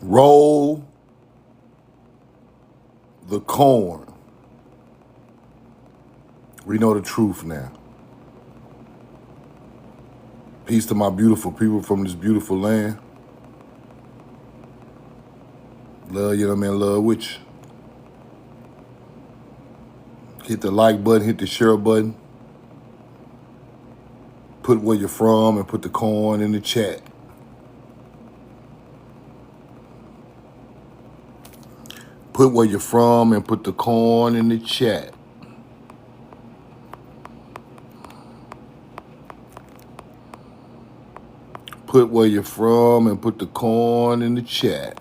Roll the corn. We know the truth now. Peace to my beautiful people from this beautiful land. Love you, man. Love with you. Hit the like button, hit the share button. Put where you're from and put the corn in the chat. Put where you're from and put the corn in the chat. Put where you're from and put the corn in the chat.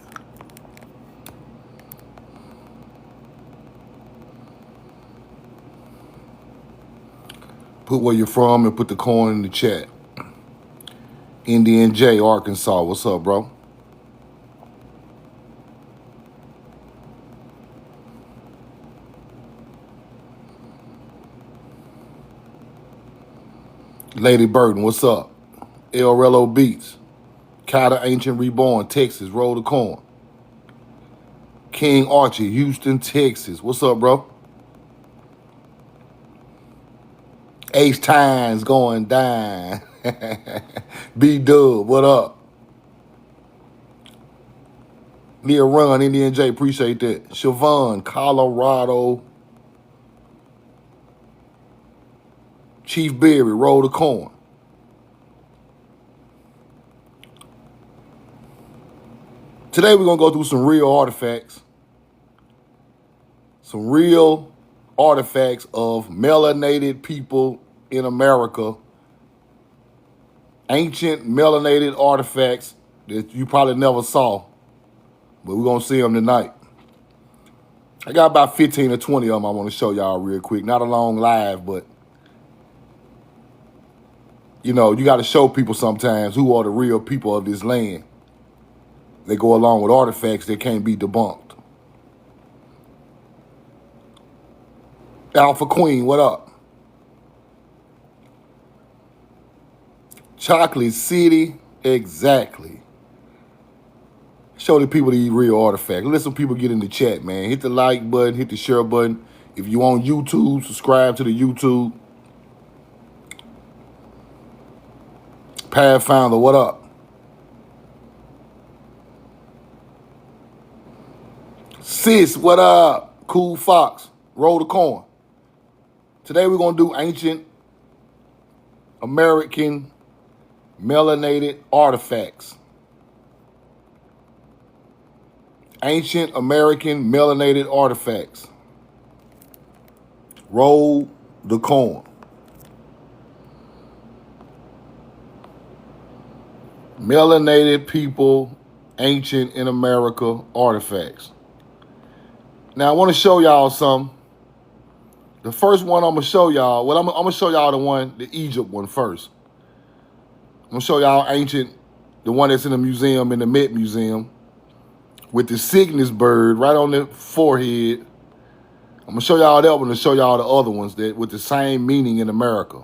Put where you're from and put the corn in the chat. Indian J, Arkansas. What's up, bro? Lady Burton, what's up? El Relo Beats. Kata Ancient Reborn, Texas. Roll the corn. King Archie, Houston, Texas. What's up, bro? Ace Times going down. B-Dub, what up? Near Run, Indian J, appreciate that. Siobhan, Colorado. Chief Berry, roll the corn. Today we're going to go through some real artifacts. Some real artifacts of melanated people in America. Ancient melanated artifacts that you probably never saw. But we're going to see them tonight. I got about 15 or 20 of them I want to show y'all real quick. Not a long live, but you know, you got to show people sometimes who are the real people of this land. They go along with artifacts that can't be debunked. Alpha Queen, what up? Chocolate City, exactly. Show the people these real artifacts. Let some people get in the chat, man. Hit the like button, hit the share button. If you on YouTube, subscribe to the YouTube. Pathfinder, what up? Sis, what up? Cool Fox, roll the corn. Today we're going to do ancient American melanated artifacts. Ancient American melanated artifacts. Roll the corn. Melanated people, ancient in America artifacts. Now I want to show y'all some. The first one I'm gonna show y'all. Well, I'm gonna show y'all the Egypt one first. I'm gonna show y'all ancient, the one that's in the museum, in the Met Museum, with the Cygnus bird right on the forehead. I'm gonna show y'all that one and show y'all the other ones that with the same meaning in America,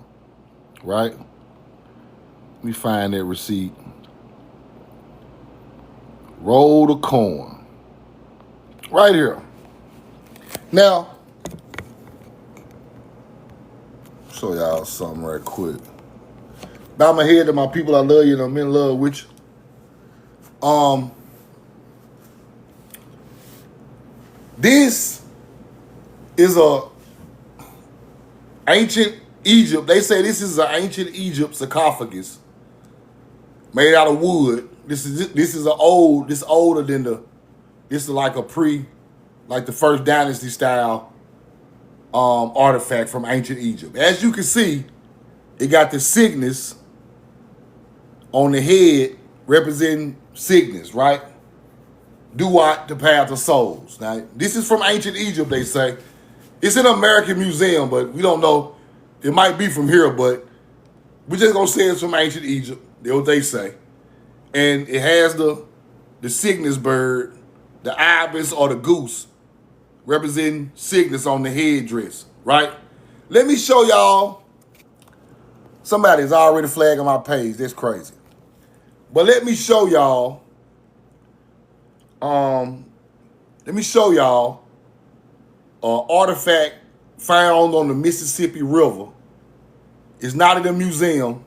right? Let me find that receipt. Roll the corn. Right here. Now, show y'all something right quick. Bow my head to my people I love you and I'm in love with you. This is a ancient Egypt. They say this is an ancient Egypt sarcophagus made out of wood. This is older than this is like like the first dynasty style artifact from ancient Egypt. As you can see, it got the Cygnus on the head representing Cygnus, right? Duat, the path of souls. Now, this is from ancient Egypt, they say. It's in an American museum, but we don't know. It might be from here, but we're just gonna say it's from ancient Egypt. That's what they say. And it has the Cygnus bird, the ibis or the goose, representing Cygnus on the headdress, right? Let me show y'all. Somebody's already flagging my page. That's crazy. But let me show y'all Let me show y'all an artifact found on the Mississippi River. It's not in a museum.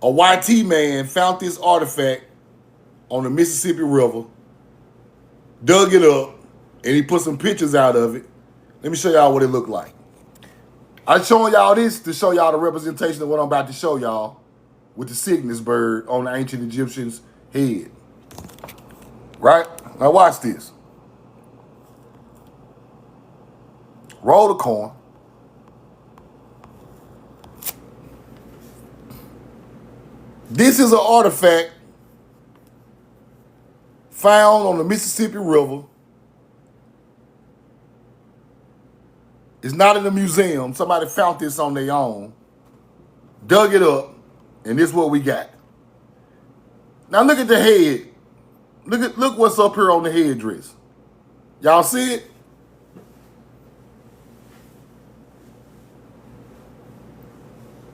A YT man found this artifact on the Mississippi River, dug it up, and he put some pictures out of it. Let me show y'all what it looked like. I'm showing y'all this to show y'all the representation of what I'm about to show y'all with the Cygnus bird on the ancient Egyptians' head. Right? Now watch this. Roll the coin. This is an artifact found on the Mississippi River. It's not in a museum. Somebody found this on their own, dug it up, and this is what we got. Now look at the head. Look what's up here on the headdress. Y'all see it?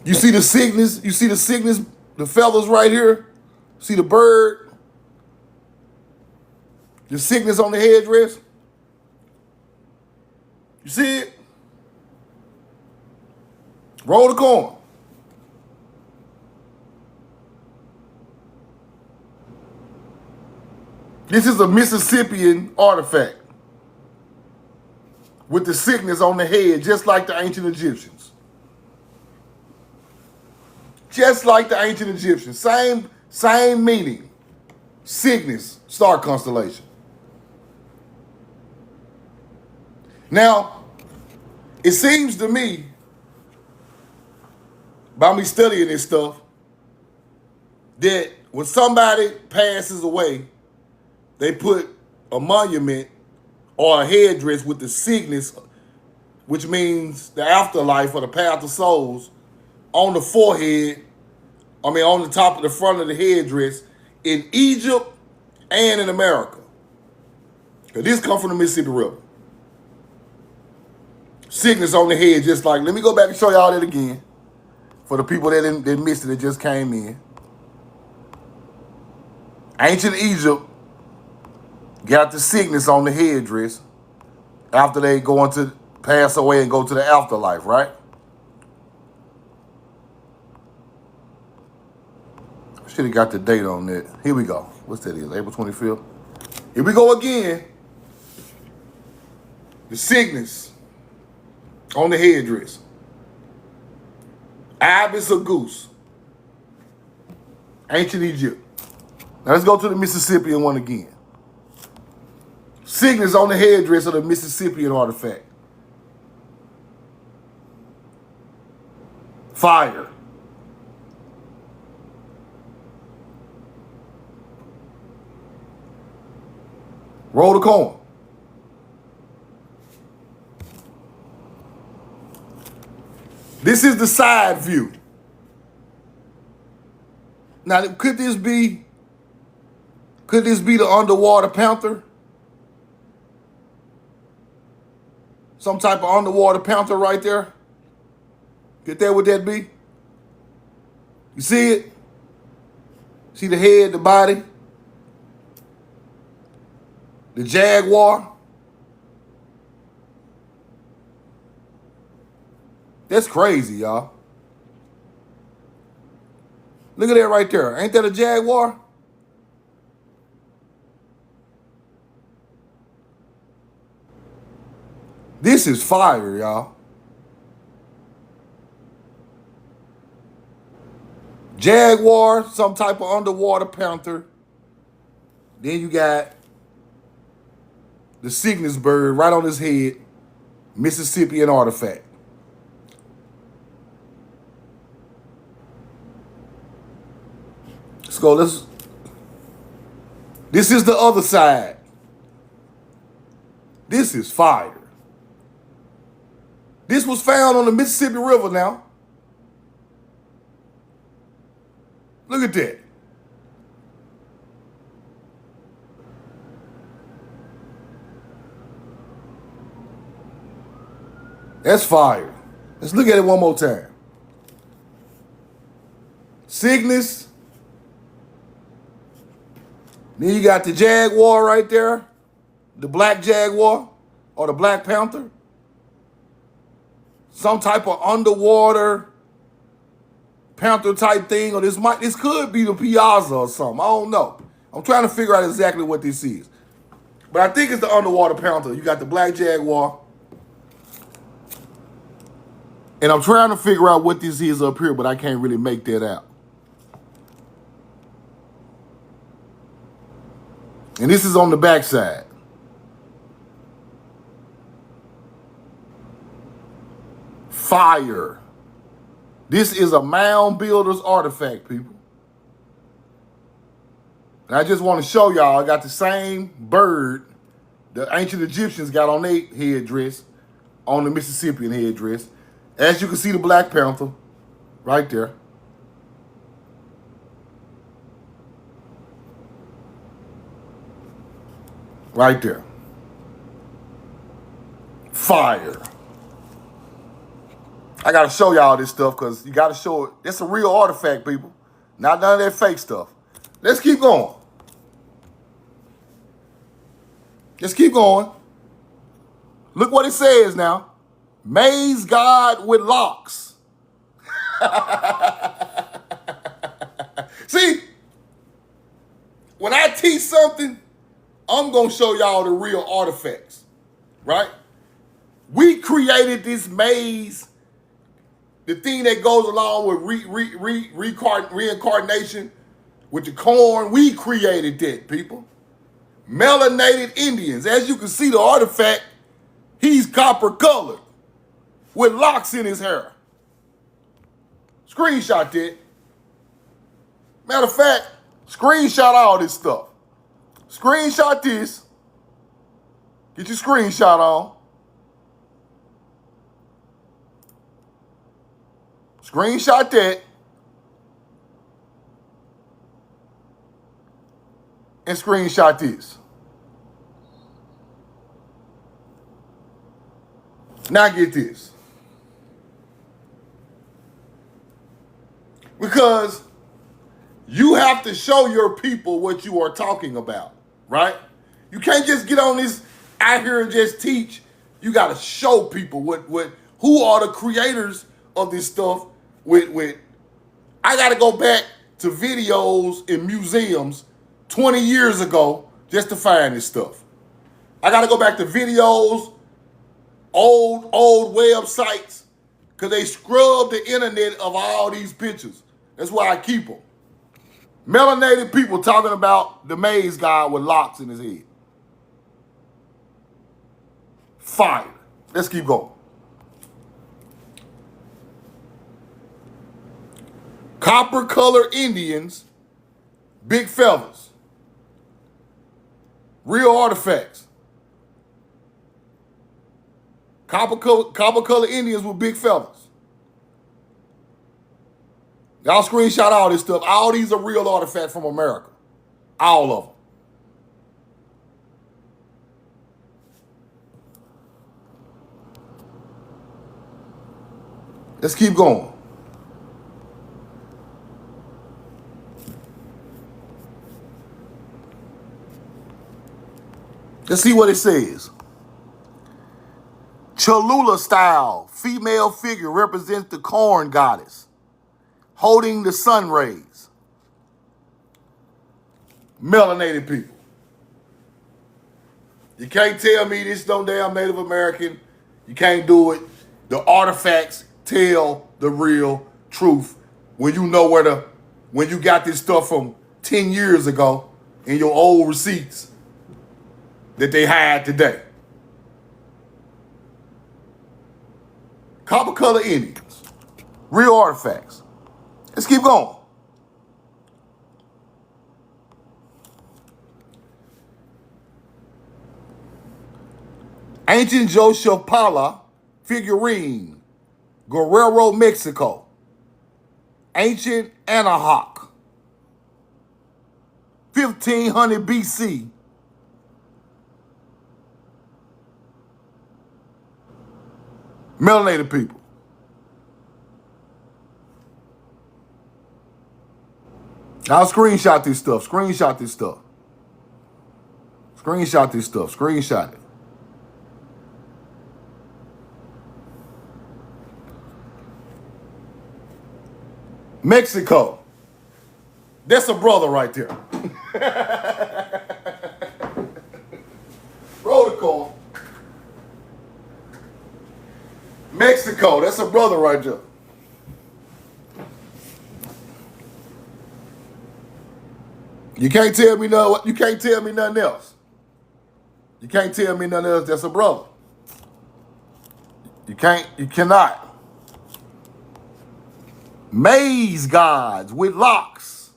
You see the Cygnus? You see the Cygnus, the feathers right here? See the bird? The Cygnus on the headdress? You see it? Roll the coin. This is a Mississippian artifact with the Cygnus on the head, just like the ancient Egyptians. Just like the ancient Egyptians. Same meaning. Cygnus, star constellation. Now, it seems to me, by me studying this stuff, that when somebody passes away, they put a monument or a headdress with the Cygnus, which means the afterlife or the path of souls, on the forehead, on the top of the front of the headdress in Egypt and in America. Because this comes from the Mississippi River. Cygnus on the head, just like, let me go back and show y'all that again. For the people that missed it, that just came in. Ancient Egypt got the Cygnus on the headdress after they going to pass away and go to the afterlife, right? Should have got the date on that. Here we go. What's that is? April 25th. Here we go again. The Cygnus on the headdress. Ibis or goose. Ancient Egypt. Now let's go to the Mississippian one again. Cygnus on the headdress of the Mississippian artifact. Fire. Roll the coin. This is the side view. Now, could this be the underwater panther? Some type of underwater panther right there? Get that what that be? You see it? See the head, the body? The jaguar? That's crazy, y'all. Look at that right there. Ain't that a jaguar? This is fire, y'all. Jaguar, some type of underwater panther. Then you got the Cygnus bird right on his head. Mississippian artifact. Let's go. This is the other side. This is fire. This was found on the Mississippi River now. Look at that. That's fire. Let's look at it one more time. Cygnus Then you got the jaguar right there, the black jaguar or the Black Panther. Some type of underwater panther type thing, or this could be the Piazza or something. I don't know. I'm trying to figure out exactly what this is. But I think it's the underwater panther. You got the black jaguar. And I'm trying to figure out what this is up here, but I can't really make that out. And this is on the backside. Fire. This is a mound builder's artifact, people. And I just want to show y'all, I got the same bird the ancient Egyptians got on their headdress, on the Mississippian headdress. As you can see, the Black Panther right there. Right there. Fire. I got to show y'all this stuff because you got to show it. It's a real artifact, people. Not none of that fake stuff. Let's keep going. Let's keep going. Look what it says now. Maize god with locks. See, when I teach something, I'm going to show y'all the real artifacts, right? We created this maize, the thing that goes along with reincarnation with the corn. We created that, people. Melanated Indians. As you can see, the artifact, he's copper colored with locks in his hair. Screenshot that. Matter of fact, screenshot all this stuff. Screenshot this. Get your screenshot on. Screenshot that. And screenshot this. Now get this. Because you have to show your people what you are talking about, right? You can't just get on this out here and just teach. You got to show people who are the creators of this stuff. I got to go back to videos in museums 20 years ago just to find this stuff. I got to go back to videos, old websites, because they scrubbed the internet of all these pictures. That's why I keep them. Melanated people talking about the maize god with locks in his head. Fire. Let's keep going. Copper color Indians, big fellas. Real artifacts. Copper color Indians with big fellas. Y'all screenshot all this stuff. All these are real artifacts from America. All of them. Let's keep going. Let's see what it says. Cholula style female figure represents the corn goddess, holding the sun rays. Melanated people. You can't tell me this no damn Native American. You can't do it. The artifacts tell the real truth when you know when you got this stuff from 10 years ago in your old receipts that they hide today. Copper color Indians. Real artifacts. Let's keep going. Ancient Xochipala figurine, Guerrero, Mexico. Ancient Anahuac, 1500 BC. Melanated people. I'll screenshot this stuff. Screenshot this stuff. Screenshot this stuff. Screenshot it. Mexico. That's a brother right there. Roll the call. Mexico. That's a brother right there. You can't tell me nothing. You can't tell me nothing else. You can't tell me nothing else. That's a brother. You can't. You cannot. Maze gods with locks.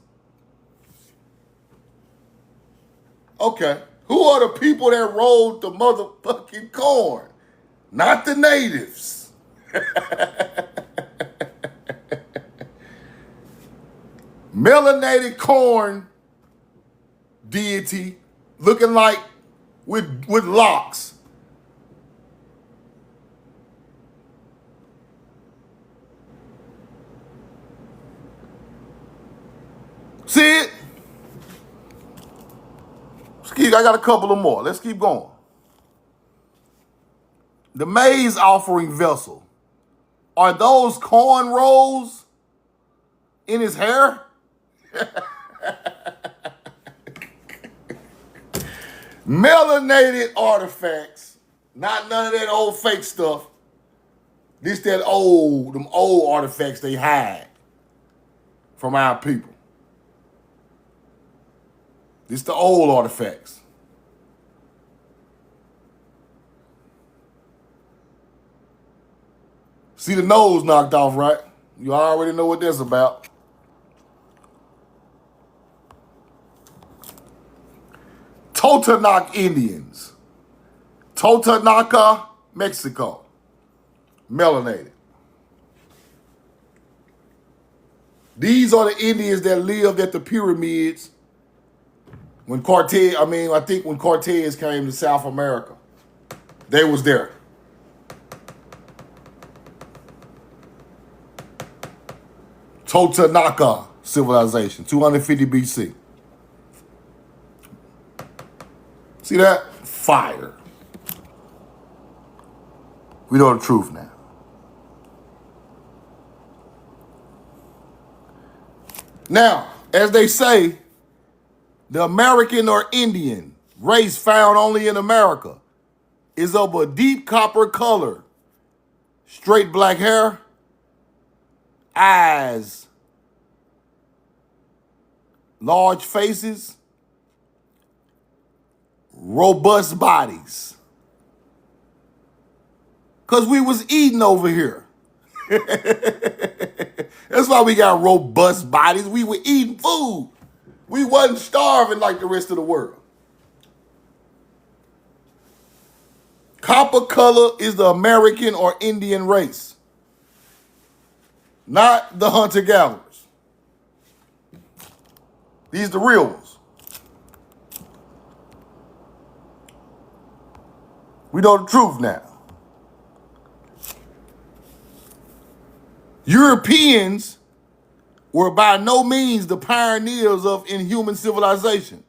Okay. Who are the people that rolled the motherfucking corn? Not the natives. Melanated corn deity looking like with locks. See it? I got a couple of more. Let's keep going. The maize offering vessel. Are those corn rolls in his hair? Melanated artifacts. Not none of that old fake stuff. This them old artifacts they hide from our people. This the old artifacts. See the nose knocked off, right? You already know what that's about. Totonac Indians. Totonaca, Mexico. Melanated. These are the Indians that lived at the pyramids when I think when Cortez came to South America. They was there. Totonaca civilization, 250 BC. See that? Fire. We know the truth now. Now, as they say, the American or Indian race found only in America is of a deep copper color, straight black hair, eyes, large faces, robust bodies. Because we was eating over here. That's why we got robust bodies. We were eating food. We wasn't starving like the rest of the world. Copper color is the American or Indian race, not the hunter-gatherers. These the real ones. We know the truth now. Europeans were by no means the pioneers of inhuman civilization.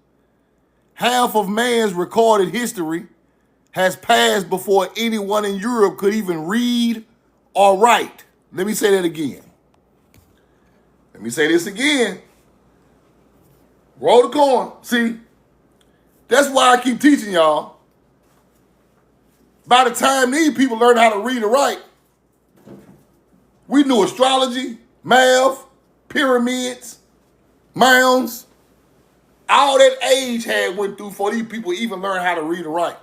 Half of man's recorded history has passed before anyone in Europe could even read or write. Let me say that again. Let me say this again. Roll the corn. See, that's why I keep teaching y'all. By the time these people learn how to read and write, we knew astrology, math, pyramids, mounds. All that age had went through before these people even learned how to read and write.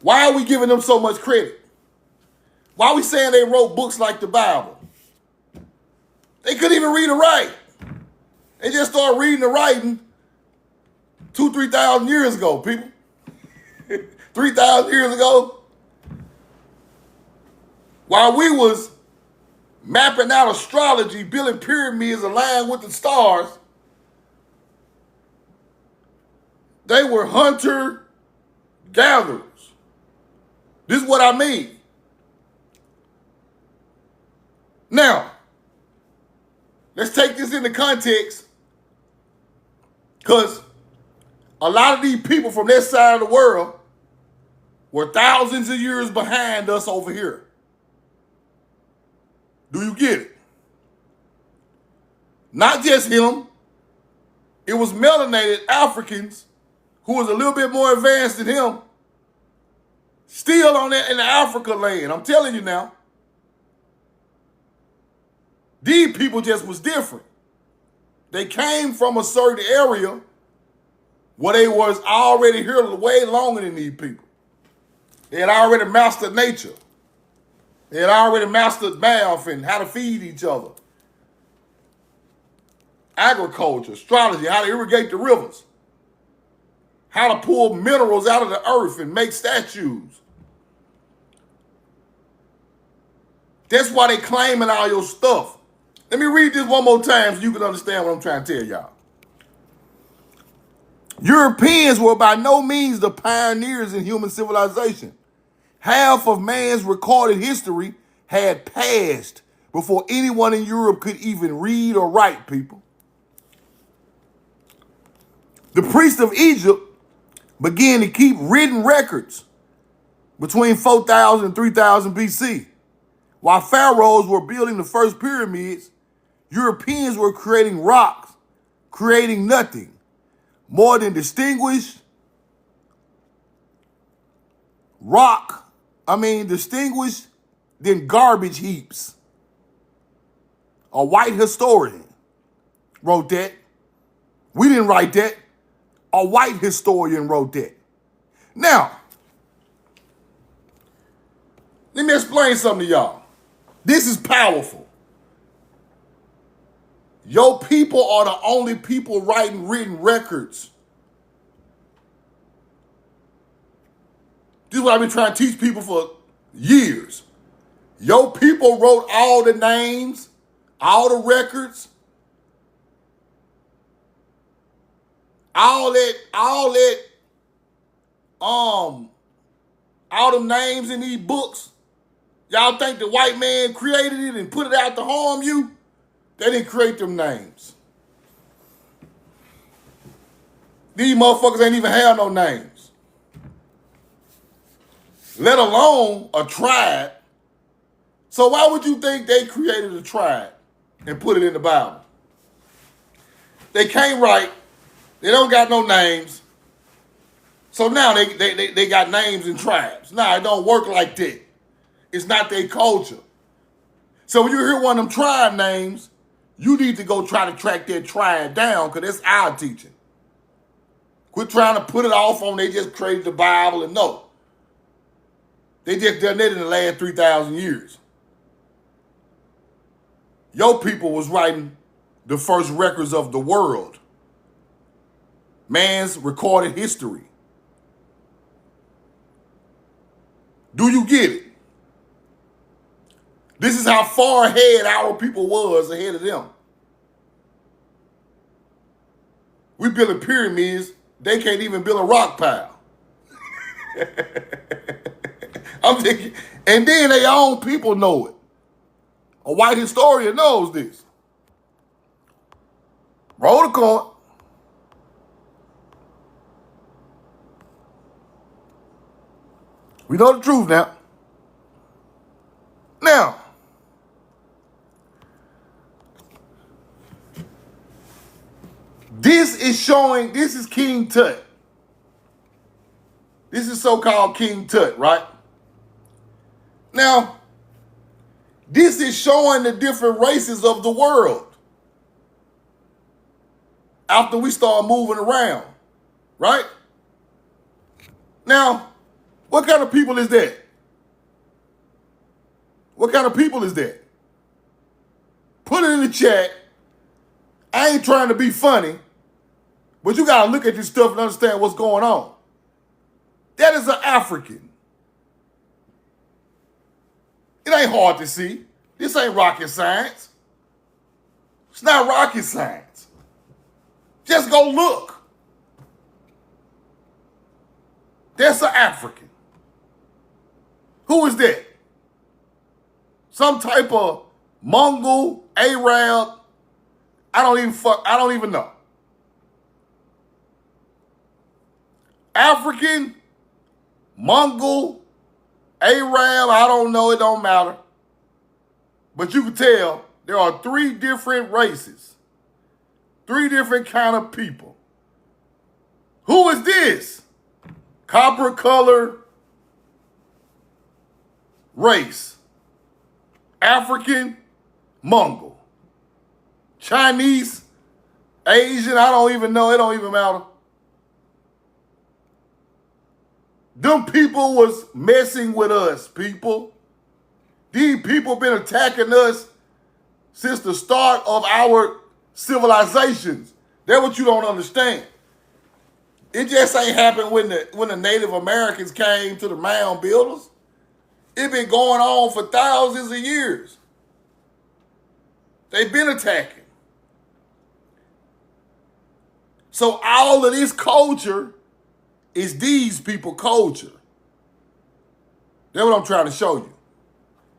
Why are we giving them so much credit? Why are we saying they wrote books like the Bible? They couldn't even read and write. They just started reading and writing 3,000 years ago, people. 3,000 years ago. While we was mapping out astrology, building pyramids aligned with the stars, they were hunter-gatherers. This is what I mean. Now, let's take this into context, because A lot of these people from that side of the world were thousands of years behind us over here. Do you get it? Not just him. It was melanated Africans who was a little bit more advanced than him, still on that in the Africa land. I'm telling you now. These people just was different. They came from a certain area where they was already here way longer than these people. They had already mastered nature. They had already mastered math and how to feed each other. Agriculture, astrology, how to irrigate the rivers. How to pull minerals out of the earth and make statues. That's why they claiming all your stuff. Let me read this one more time so you can understand what I'm trying to tell y'all. Europeans were by no means the pioneers in human civilization. Half of man's recorded history had passed before anyone in Europe could even read or write, people. The priests of Egypt began to keep written records between 4000 and 3000 BC. While pharaohs were building the first pyramids, Europeans were creating rocks, creating nothing more than distinguished than garbage heaps. A white historian wrote that. We didn't write that. A white historian wrote that. Now, let me explain something to y'all. This is powerful. Your people are the only people writing written records. This is what I've been trying to teach people for years. Your people wrote all the names, all the records, all them names in these books. Y'all think the white man created it and put it out to harm you? They didn't create them names. These motherfuckers ain't even have no names. Let alone a tribe. So why would you think they created a tribe and put it in the Bible? They can't write. They don't got no names. So now they got names and tribes. Nah, it don't work like that. It's not their culture. So when you hear one of them tribe names, you need to go try to track that tribe down because that's our teaching. Quit trying to put it off on they just created the Bible and no. They just done that in the last 3,000 years. Your people was writing the first records of the world. Man's recorded history. Do you get it? This is how far ahead our people was ahead of them. We building pyramids, they can't even build a rock pile. I'm thinking, and then their own people know it. A white historian knows this. Roll the coin. We know the truth now. Now, this is King Tut. This is so-called King Tut, right? Now, this is showing the different races of the world. After we start moving around, right? Now, what kind of people is that? What kind of people is that? Put it in the chat. I ain't trying to be funny, but you gotta look at this stuff and understand what's going on. That is an African. It ain't hard to see. This ain't rocket science. It's not rocket science. Just go look. That's an African. Who is that? Some type of Mongol, Arab. I don't even know. African, Mongol, Arab, I don't know, it don't matter. But you can tell there are 3 different races, 3 different kind of people. Who is this? Copper color race. African, Mongol. Chinese, Asian, I don't even know, it don't even matter. Them people was messing with us, people. These people been attacking us since the start of our civilizations. That's what you don't understand. It just ain't happened when the Native Americans came to the mound builders. It been going on for thousands of years. They've been attacking. So all of this culture is these people culture. That's what I'm trying to show you.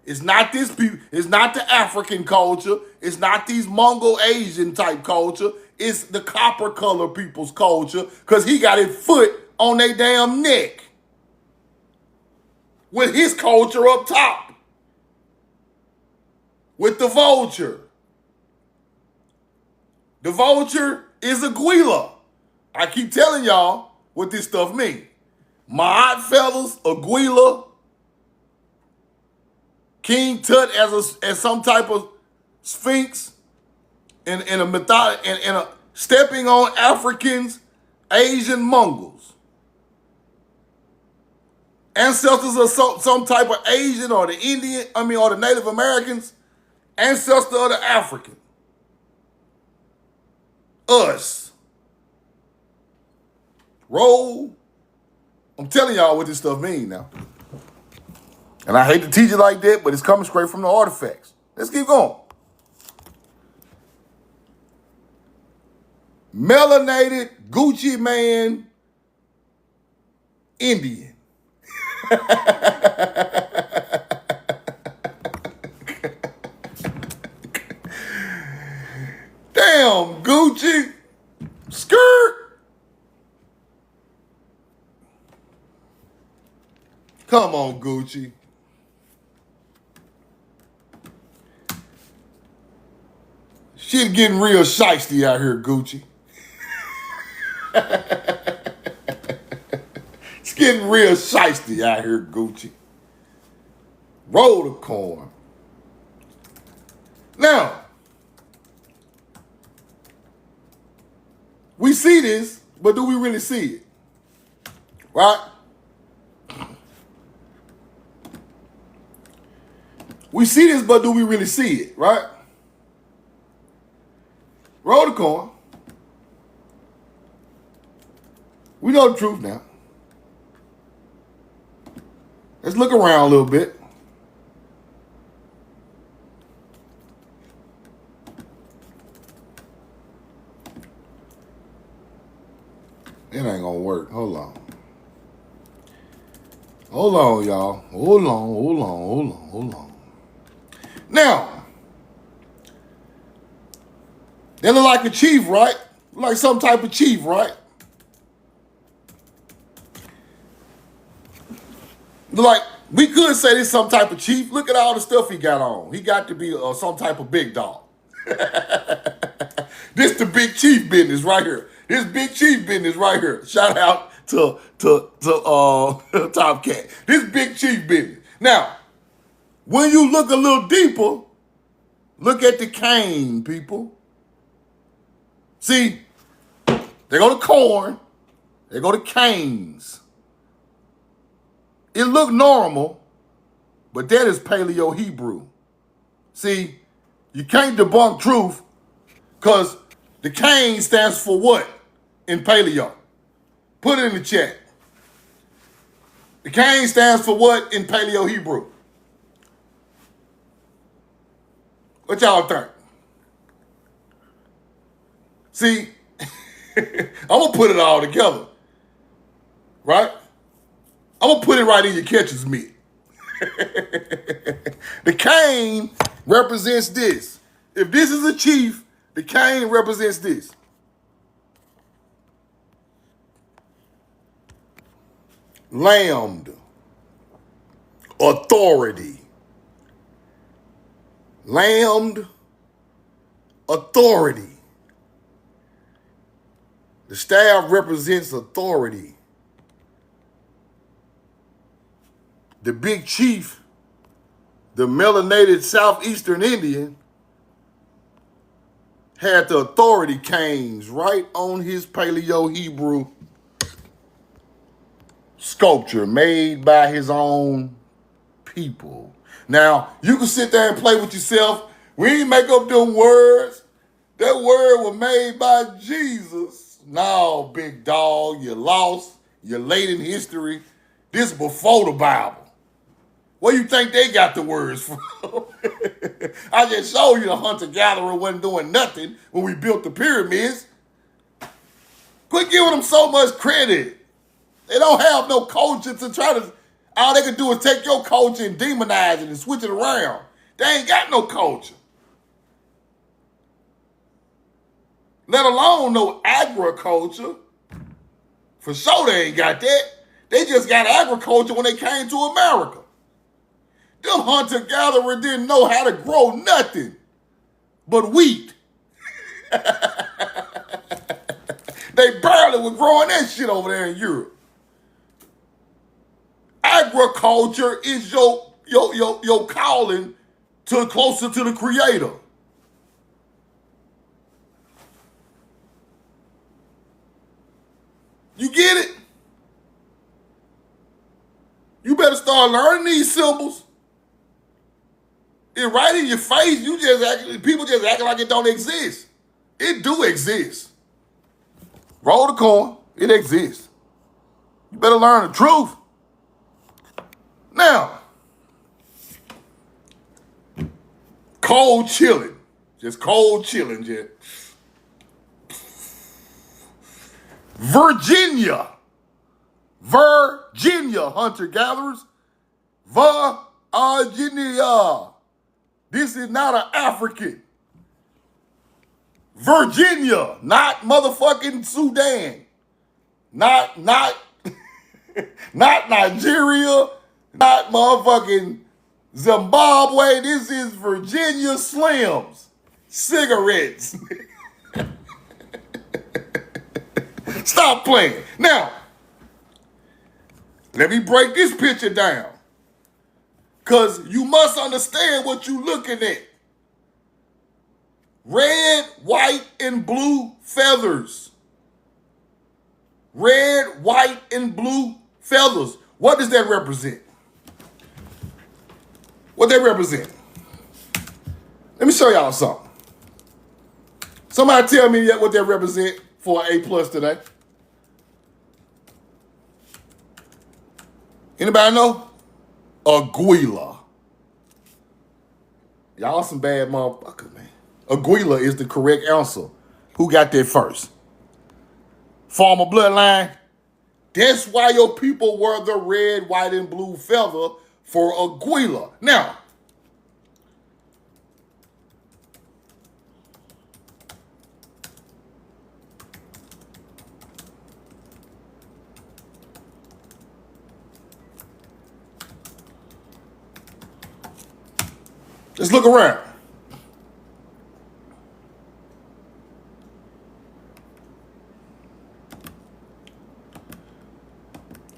It's not this people, it's not the African culture, it's not these Mongol Asian type culture, it's the copper color people's culture, because he got his foot on their damn neck. With his culture up top. With the vulture. The vulture is a guila. I keep telling y'all what this stuff means. Ma'at feathers, a guila. King Tut as some type of sphinx. And a method and a stepping on Africans, Asian Mongols. Ancestors of some type of Asian or the Indian, or the Native Americans, ancestor of the African. Us. Roll. I'm telling y'all what this stuff means now. And I hate to teach it like that, but it's coming straight from the artifacts. Let's keep going. Melanated Gucci man Indian. Damn, Gucci. Skirt. Come on, Gucci. Shit getting real shiesty out here, Gucci. It's getting real shiesty out here, Gucci. Roll the corn. Now, we see this, but do we really see it? Right? We see this, but do we really see it? Right? Roll the corn. We know the truth now. Let's look around a little bit. It ain't gonna work. Hold on. Hold on, y'all. Hold on. Now, they look like a chief, right? Like some type of chief, right? Like, we could say this some type of chief. Look at all the stuff he got on. He got to be some type of big dog. This the big chief business right here. This big chief business right here. Shout out to Top Cat. This big chief business. Now, when you look a little deeper, look at the cane, people. See, they go to corn, they go to canes. It look normal, but that is Paleo-Hebrew. See, you can't debunk truth because the cane stands for what in Paleo? Put it in the chat. The cane stands for what in Paleo-Hebrew? What y'all think? See, I'm going to put it all together, right? I'm going to put it right in your catcher's mitt. The cane represents this. If this is a chief, the cane represents this. lambed, authority. Lambed, authority. The staff represents authority. The big chief, the melanated southeastern Indian, had the authority canes right on his Paleo-Hebrew sculpture made by his own people. Now, you can sit there and play with yourself. We ain't make up them words. That word was made by Jesus. No, big dog, you lost. You're late in history. This is before the Bible. Where you think they got the words from? I just showed you the hunter-gatherer wasn't doing nothing when we built the pyramids. Quit giving them so much credit. They don't have no culture to try to... All they can do is take your culture and demonize it and switch it around. They ain't got no culture. Let alone no agriculture. For sure they ain't got that. They just got agriculture when they came to America. Them hunter-gatherer didn't know how to grow nothing but wheat. They barely were growing that shit over there in Europe. Agriculture is your calling to closer to the Creator. You get it? You better start learning these symbols. It's right in your face. People just acting like it don't exist. It do exist. Roll the coin. It exists. You better learn the truth. Now, cold chilling. Just cold chilling, just. Virginia, hunter-gatherers. Virginia. This is not an African. Virginia, not motherfucking Sudan. Not Nigeria, not motherfucking Zimbabwe. This is Virginia Slims. Cigarettes. Stop playing. Now, let me break this picture down. Because you must understand what you're looking at. Red, white, and blue feathers. Red, white, and blue feathers. What does that represent? What that represent? Let me show y'all something. Somebody tell me what that represent for an A+ today. Anybody know? Aguila. Y'all some bad motherfuckers, man. Aguila is the correct answer. Who got that first? Farmer bloodline. That's why your people wear the red, white, and blue feather for Aguila. Now, let's look around.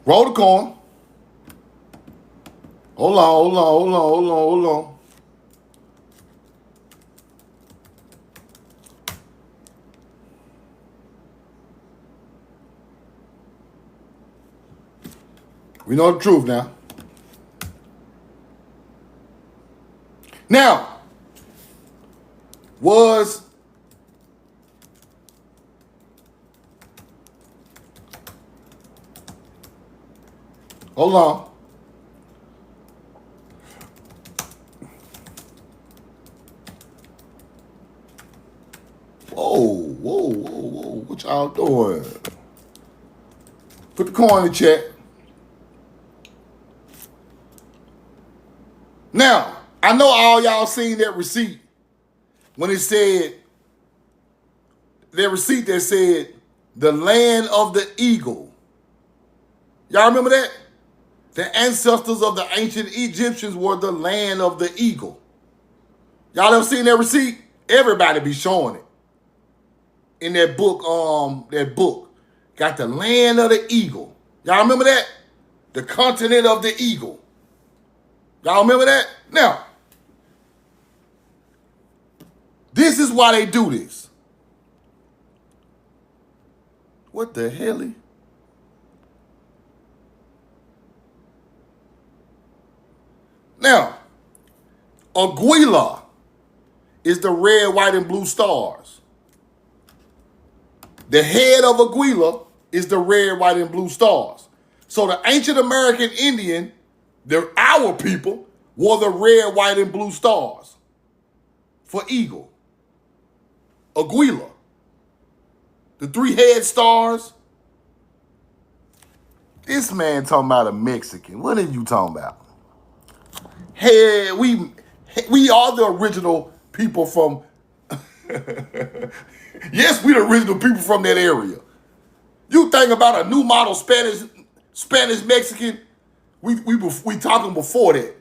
Roll the coin. Hold on. We know the truth now. Now, hold on. Whoa. What y'all doing? Put the coin in the chat. Now, I know all y'all seen that receipt when it said, that receipt that said, the land of the eagle. Y'all remember that? The ancestors of the ancient Egyptians were the land of the eagle. Y'all ever seen that receipt? Everybody be showing it. In that book, got the land of the eagle. Y'all remember that? The continent of the eagle. Y'all remember that? Now, this is why they do this. What the hell? Now, Aguila is the red, white, and blue stars. The head of Aguila is the red, white, and blue stars. So the ancient American Indian, our people, were the red, white, and blue stars for eagle. Aguila. The 3 head stars. This man talking about a Mexican. What are you talking about? Hey, we are the original people from... Yes, we the original people from that area. You think about a new model Spanish Mexican, we talking before that.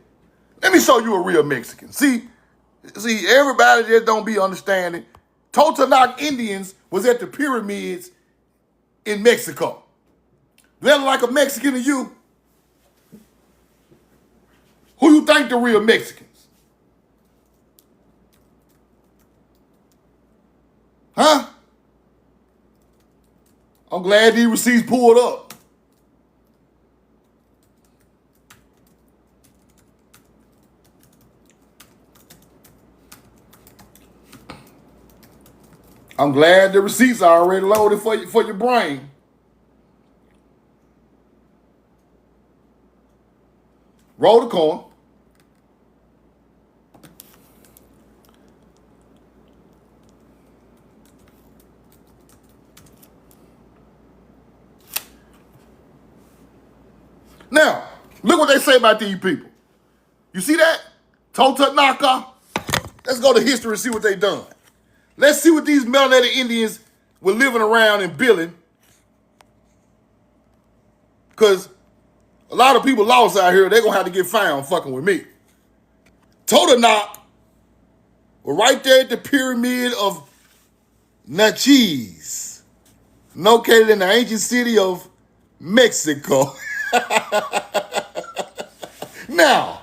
Let me show you a real Mexican. See, everybody that don't be understanding. Totonac Indians was at the pyramids in Mexico. They look like a Mexican to you. Who you think the real Mexicans? Huh? I'm glad these receipts pulled up. I'm glad the receipts are already loaded for your brain. Roll the coin. Now, look what they say about these people. You see that? Totonaca. Let's go to history and see what they done. Let's see what these melanated Indians were living around and building. Because a lot of people lost out here. They're going to have to get found fucking with me. Totonac were right there at the pyramid of Natchez, located in the ancient city of Mexico. Now,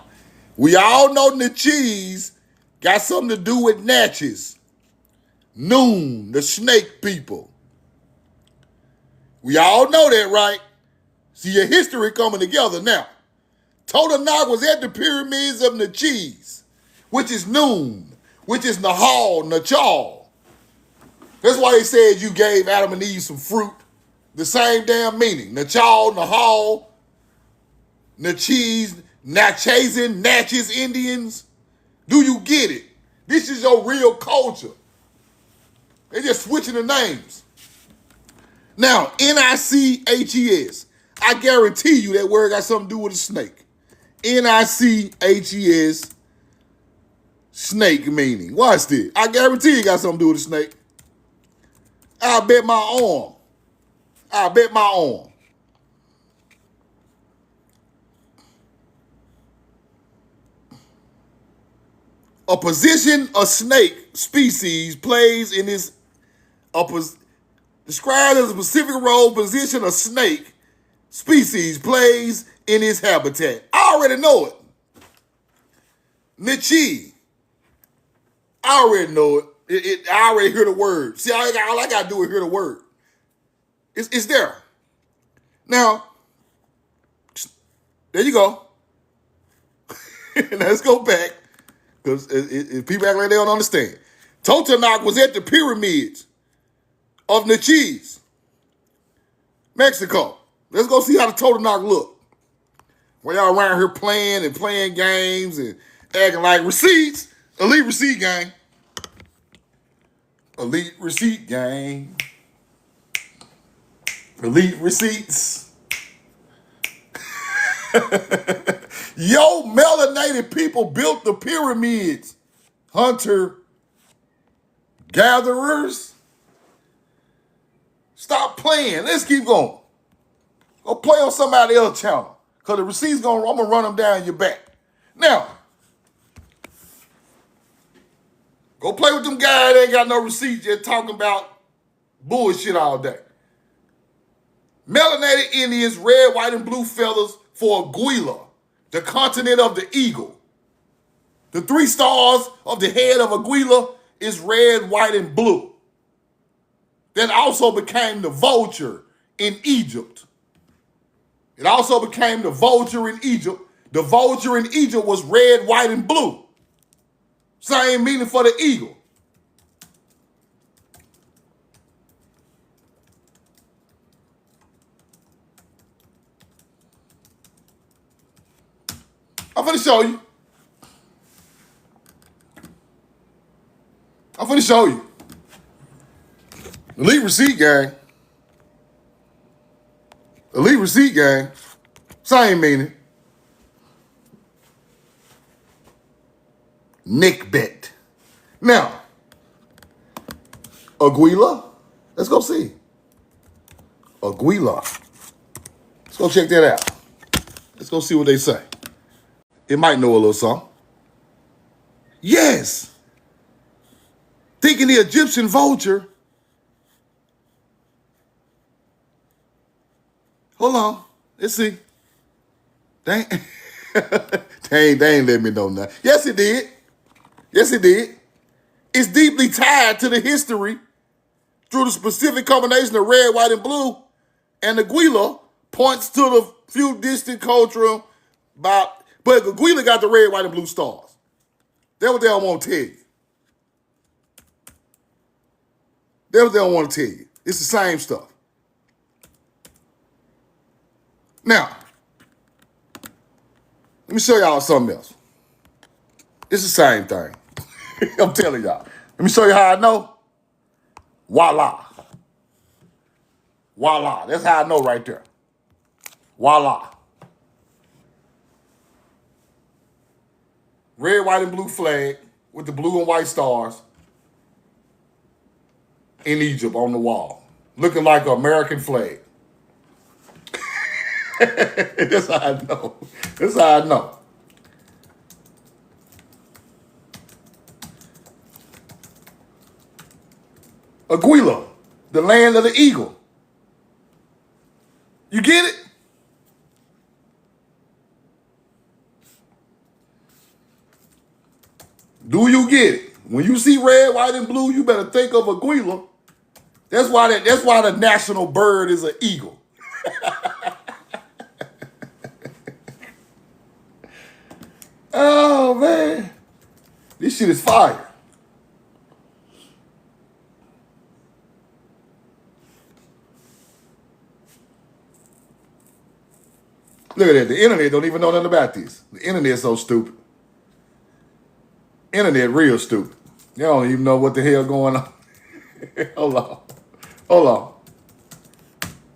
we all know Natchez got something to do with Natchez. Noon, the snake people. We all know that, right? See your history coming together now. Totonac was at the pyramids of Natchez, which is Noon, which is Nachal. That's why they said you gave Adam and Eve some fruit. The same damn meaning. Nachal, Nahal, Natchez, Natchez Indians. Do you get it? This is your real culture. They're just switching the names. Now, Niches. I guarantee you that word got something to do with a snake. Niches, snake meaning. Watch this. I guarantee it got something to do with a snake. I bet my arm. A position a snake species plays in its described as a specific role position a snake species plays in its habitat. I already know it. Nichi. I already know it. I already hear the word. See, all I got to do is hear the word. It's there. Now, there you go. Let's go back. Because people act like they don't understand. Totonac was at the pyramids of Natchez, Mexico. Let's go see how the Totonac look. When y'all around here playing games and acting like receipts. Elite receipt gang. Elite receipt gang. Elite receipts. Yo, melanated people built the pyramids. Hunter gatherers. Stop playing. Let's keep going. Go play on somebody else's channel. Because the receipts I'm going to run them down your back. Now, go play with them guys that ain't got no receipts, just talking about bullshit all day. Melanated Indians, red, white, and blue feathers for Aguila, the continent of the eagle. The 3 stars of the head of Aguila is red, white, and blue. That also became the vulture in Egypt. It also became the vulture in Egypt. The vulture in Egypt was red, white, and blue. Same meaning for the eagle. I'm finna show you. I'm finna show you. Elite receipt gang. Elite receipt gang. Same meaning. Nick bet. Now, Aguila. Let's go see. Aguila. Let's go check that out. Let's go see what they say. It might know a little something. Yes. Thinking the Egyptian vulture. Hold on. Let's see. They ain't let me know nothing. Yes, it did. Yes, it did. It's deeply tied to the history through the specific combination of red, white, and blue. And Aguila points to the few distant cultural, but Aguila got the red, white, and blue stars. That's what they don't want to tell you. That's what they don't want to tell you. It's the same stuff. Now, let me show y'all something else. It's the same thing. I'm telling y'all. Let me show you how I know. Voila. Voila. That's how I know right there. Voila. Red, white, and blue flag with the blue and white stars in Egypt on the wall. Looking like an American flag. That's how I know. That's how I know. Aguila, the land of the eagle. You get it? Do you get it? When you see red, white, and blue, you better think of Aguila. That's why the national bird is an eagle. Oh man, this shit is fire. Look at that. The internet don't even know nothing about this. The internet's so stupid. Internet real stupid. You don't even know what the hell going on. Hold on. Hold on.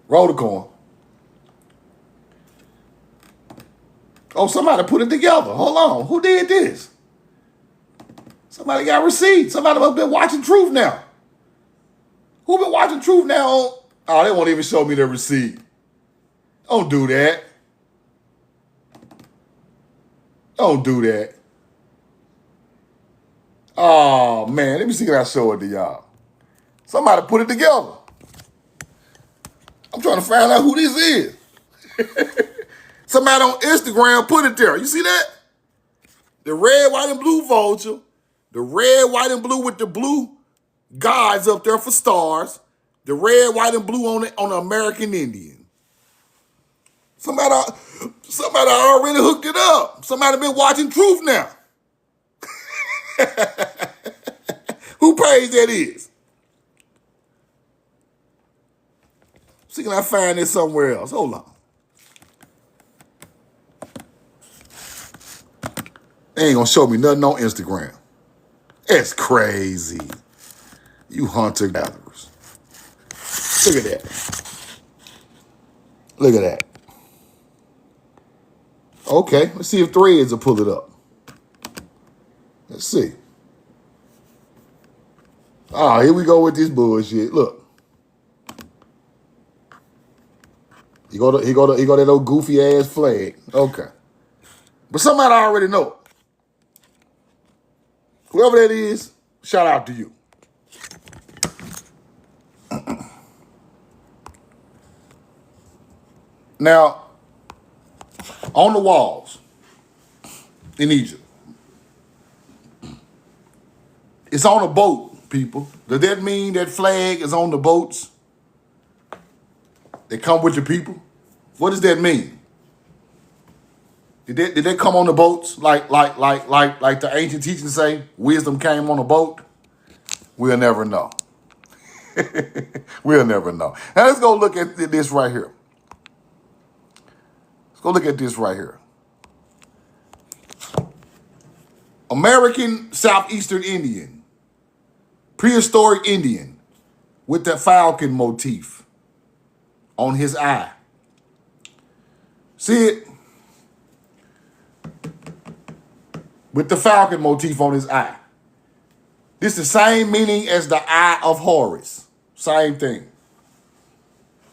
Roll the coin. Oh, somebody put it together. Hold on. Who did this? Somebody got receipts. Somebody must have been watching Truth Now. Who been watching Truth Now? Oh, they won't even show me the receipt. Don't do that. Don't do that. Oh, man. Let me see if I show it to y'all. Somebody put it together. I'm trying to find out who this is. Somebody on Instagram put it there. You see that? The red, white, and blue vulture. The red, white, and blue with the blue gods up there for stars. The red, white, and blue on the American Indian. Somebody already hooked it up. Somebody been watching Truth Now. Who page that is? See, can I find this somewhere else? Hold on. They ain't gonna show me nothing on Instagram. That's crazy. You hunter-gatherers. Look at that. Look at that. Okay, let's see if Threads will pull it up. Let's see. Ah, here we go with this bullshit. Look. He go that old goofy ass flag. Okay. But somebody already know. Whoever that is, shout out to you. Now, on the walls in Egypt, it's on a boat, people. Does that mean that flag is on the boats? They come with the people? What does that mean? Did they come on the boats like the ancient teachings say? Wisdom came on a boat? We'll never know. We'll never know. Now let's go look at this right here. Let's go look at this right here. American Southeastern Indian, prehistoric Indian with the falcon motif on his eye. See it? With the falcon motif on his eye. This is the same meaning as the eye of Horus. Same thing.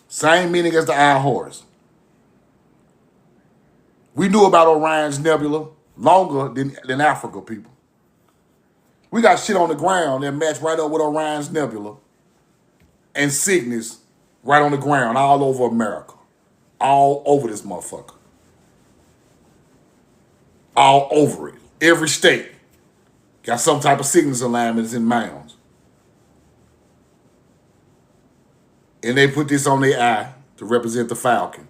Same meaning as the eye of Horus. We knew about Orion's Nebula longer than Africa, people. We got shit on the ground that match right up with Orion's Nebula and Cygnus right on the ground all over America. All over this motherfucker. All over it. Every state got some type of Cygnus alignments in mounds. And they put this on their eye to represent the falcon.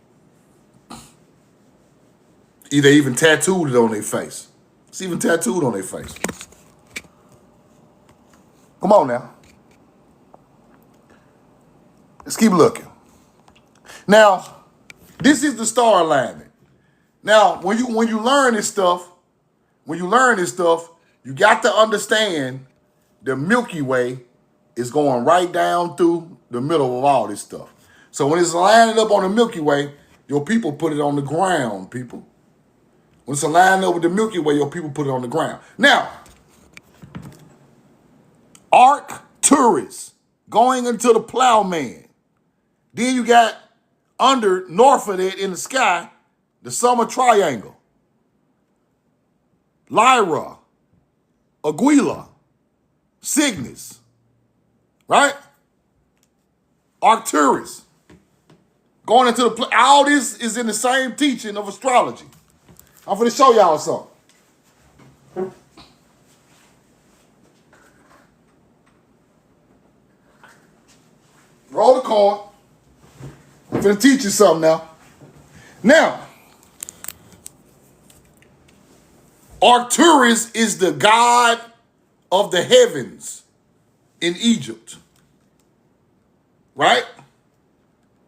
Either even tattooed it on their face. It's even tattooed on their face. Come on now. Let's keep looking. Now, this is the star alignment. Now, when you learn this stuff, you got to understand the Milky Way is going right down through the middle of all this stuff. So when it's lining up on the Milky Way, your people put it on the ground, people. When it's aligned up with the Milky Way, your people put it on the ground. Now, Arcturus going into the plowman. Then you got north of that in the sky, the summer triangle. Lyra, Aquila, Cygnus, right? Arcturus. Going into the, all this is in the same teaching of astrology. I'm going to show y'all something. Roll the coin. I'm going to teach you something now. Now, Arcturus is the god of the heavens in Egypt. Right?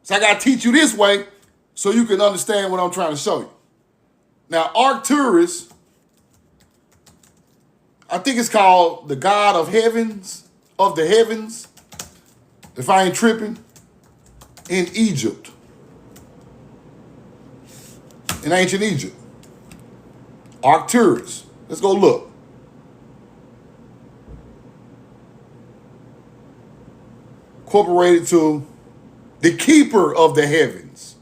So I got to teach you this way so you can understand what I'm trying to show you. Now, Arcturus, I think it's called the god of heavens, if I ain't tripping, in Egypt. In ancient Egypt. Arcturus. Let's go look. Incorporated to the keeper of the heavens.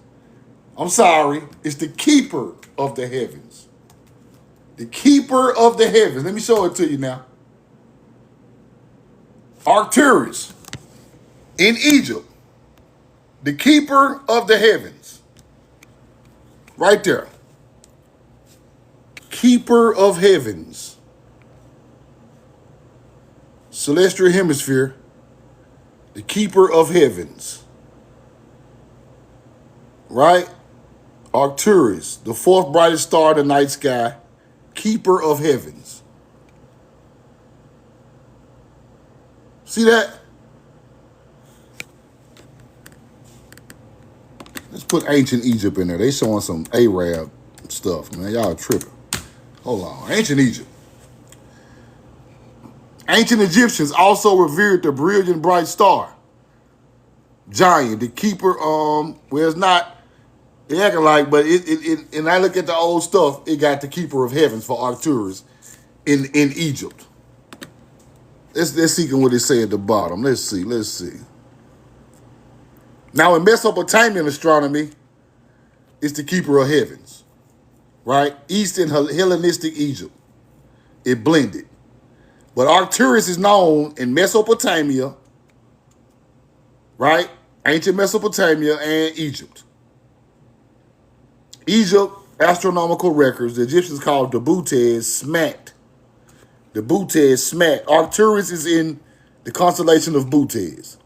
I'm sorry, it's the keeper of the heavens. The keeper of the heavens. Let me show it to you now. Arcturus in Egypt. The keeper of the heavens. Right there. Keeper of heavens. Celestial hemisphere. The keeper of heavens. Right? Arcturus, the fourth brightest star in the night sky, keeper of heavens. See that? Let's put ancient Egypt in there. They showing some Arab stuff, man. Y'all tripping. Hold on. Ancient Egypt. Ancient Egyptians also revered the brilliant bright star. Giant, the keeper, well, it's not, it acting like, but and I look at the old stuff, it got the keeper of heavens for Arcturus in Egypt. Let's see what it say at the bottom. Let's see. Now in Mesopotamian astronomy, is the keeper of heavens, right? Eastern Hellenistic Egypt. It blended. But Arcturus is known in Mesopotamia, right? Ancient Mesopotamia and Egypt. Egypt, astronomical records, the Egyptians called Debutes smacked. Debutes smacked. Arcturus is in the constellation of Butes.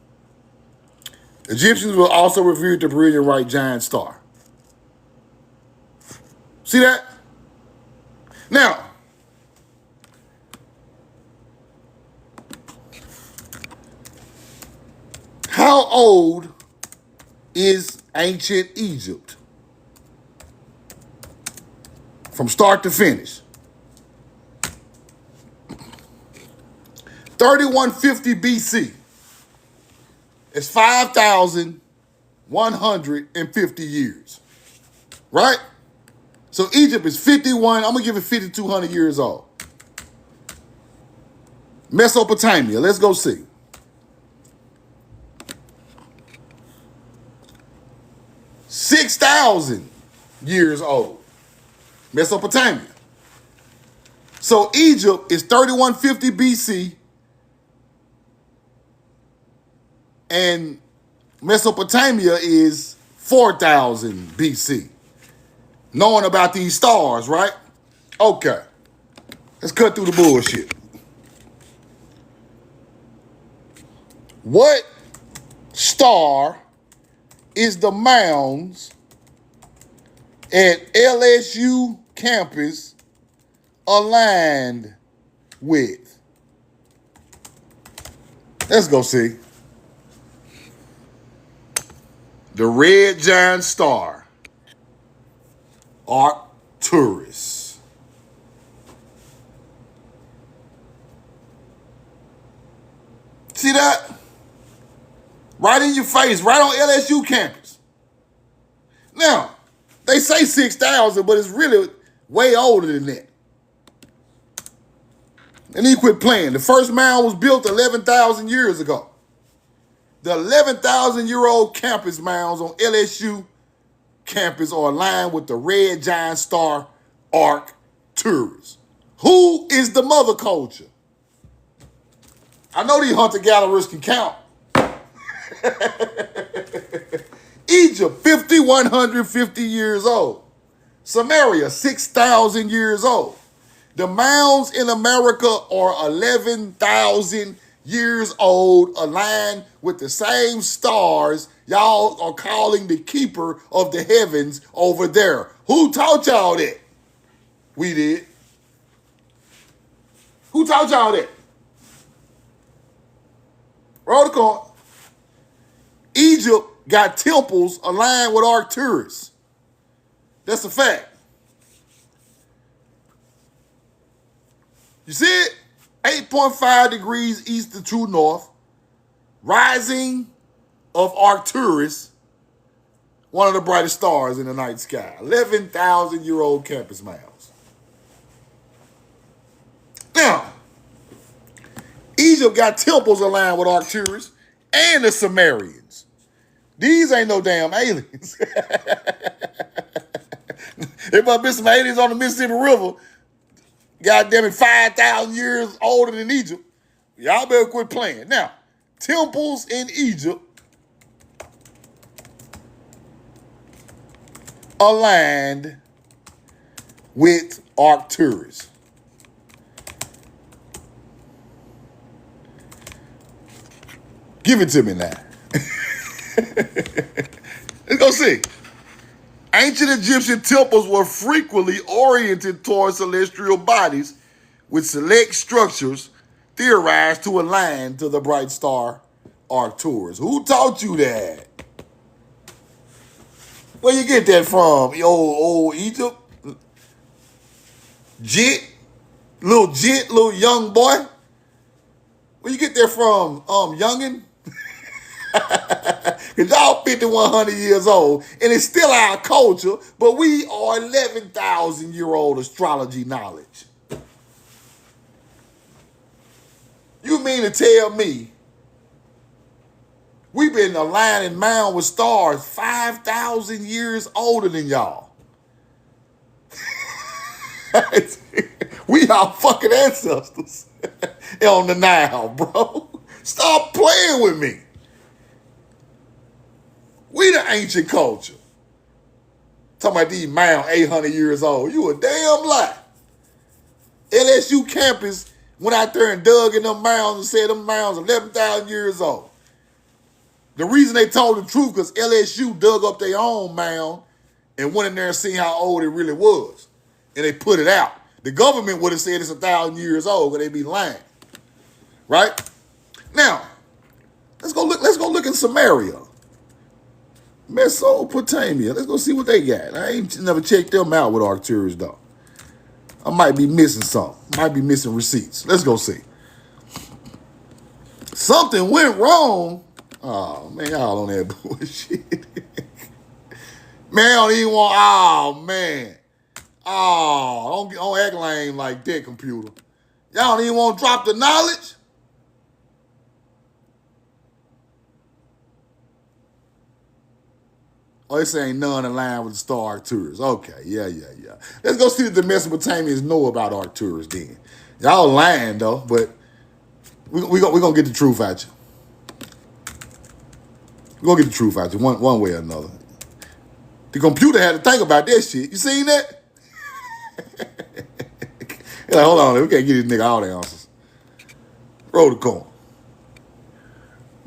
Egyptians will also revere the brilliant white giant star. See that? Now, how old is ancient Egypt? From start to finish. 3150 BC. It's 5,150 years. Right? So Egypt is 51, I'm going to give it 5,200 years old. Mesopotamia, let's go see. 6,000 years old. Mesopotamia. So Egypt is 3150 BC and Mesopotamia is 4,000 BC. Knowing about these stars, right? Okay. Let's cut through the bullshit. What star is the mounds at LSU campus aligned with? Let's go see. The red giant star, Arcturus. See that? Right in your face, right on LSU campus. Now, they say 6,000, but it's really way older than that. And he quit playing. The first mound was built 11,000 years ago. The 11,000-year-old campus mounds on LSU campus are aligned with the red giant star Arcturus. Who is the mother culture? I know these hunter-gatherers can count. Egypt, 5,150 years old. Samaria, 6,000 years old. The mounds in America are 11,000 years old, aligned with the same stars y'all are calling the keeper of the heavens over there. Who taught y'all that? We did. Who taught y'all that? Roll the coin. Egypt got temples aligned with Arcturus. That's a fact. You see it? 8.5 degrees east to true north. Rising of Arcturus, one of the brightest stars in the night sky. 11,000-year-old campus mounds. Now, Egypt got temples aligned with Arcturus and the Sumerians. These ain't no damn aliens. There must be some aliens on the Mississippi River, goddamn it, 5,000 years older than Egypt. Y'all better quit playing. Now, temples in Egypt aligned with Arcturus. Give it to me now. Let's go see. Ancient Egyptian temples were frequently oriented towards celestial bodies with select structures theorized to align to the bright star Arcturus. Who taught you that? Where you get that from? Old Egypt? Little young boy? Where you get that from, youngin'? Because y'all 5,100 years old, and it's still our culture, but we are 11,000-year-old astrology knowledge. You mean to tell me We've been aligning mound with stars 5,000 years older than y'all. We our fucking ancestors on the Nile, bro. Stop playing with me. We the ancient culture. Talking about these mounds 800 years old. You a damn lie. LSU campus went out there and dug in them mounds and said them mounds 11,000 years old. The reason they told the truth because LSU dug up their own mound and went in there and seen how old it really was. And they put it out. The government would have said it's 1,000 years old, but they be lying. Right? Now, let's go look in Samaria. Mesopotamia. Let's go see what they got. I ain't never checked them out with Arcturus, though. I might be missing something. Might be missing receipts. Let's go see. Something went wrong. Oh, man, y'all on that bullshit. Man, I don't even want, oh, man. Oh, don't act lame like that, computer. Y'all don't even want to drop the knowledge? Oh, this ain't none in line with the star Arcturus. Okay, yeah. Let's go see what the Mesopotamians know about Arcturus then. Y'all lying, though, but we're going to get the truth out you. We're going to get the truth out you one way or another. The computer had to think about that shit. You seen that? Like, hold on, we can't get this nigga all the answers. Roll the coin.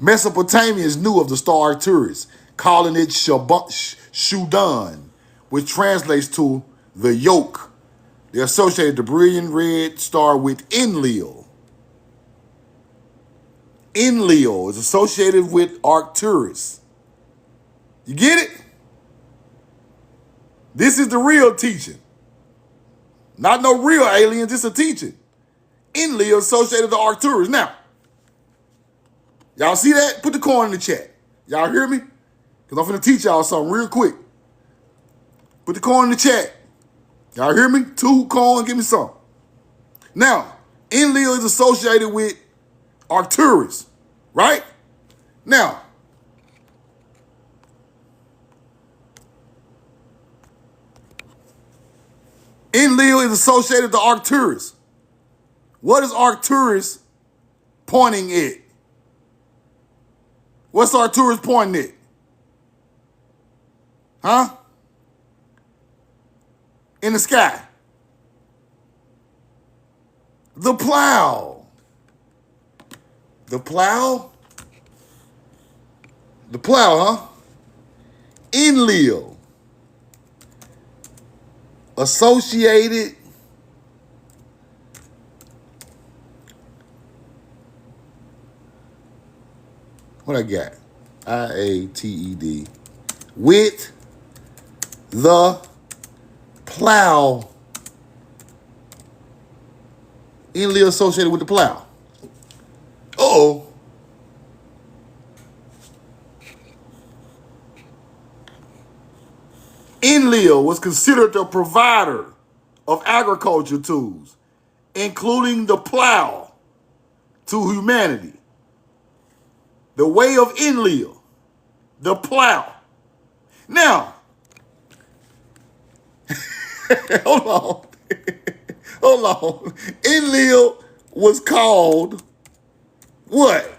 Mesopotamians knew of the star Arcturus, calling it Shudan, which translates to the yoke. They associated the brilliant red star with Enlil. Enlil is associated with Arcturus. You get it? This is the real teaching. Not no real aliens, this is a teaching. Enlil associated to Arcturus. Now, y'all see that? Put the coin in the chat. Y'all hear me? Because I'm finna teach y'all something real quick. Put the coin in the chat. Y'all hear me? 2 coin, give me some. Now, Enlil is associated with Arcturus, right? Now, Enlil is associated to Arcturus. What is Arcturus pointing at? What's Arcturus pointing at? Huh? In the sky. The plow. The plow? The plow, huh? Enlil. Associated what I got? IATED with the plow. Enlil associated with the plow. Uh-oh. Enlil was considered the provider of agriculture tools, including the plow, to humanity. The way of Enlil, the plow. Now, hold on. Hold on. Enlil was called what?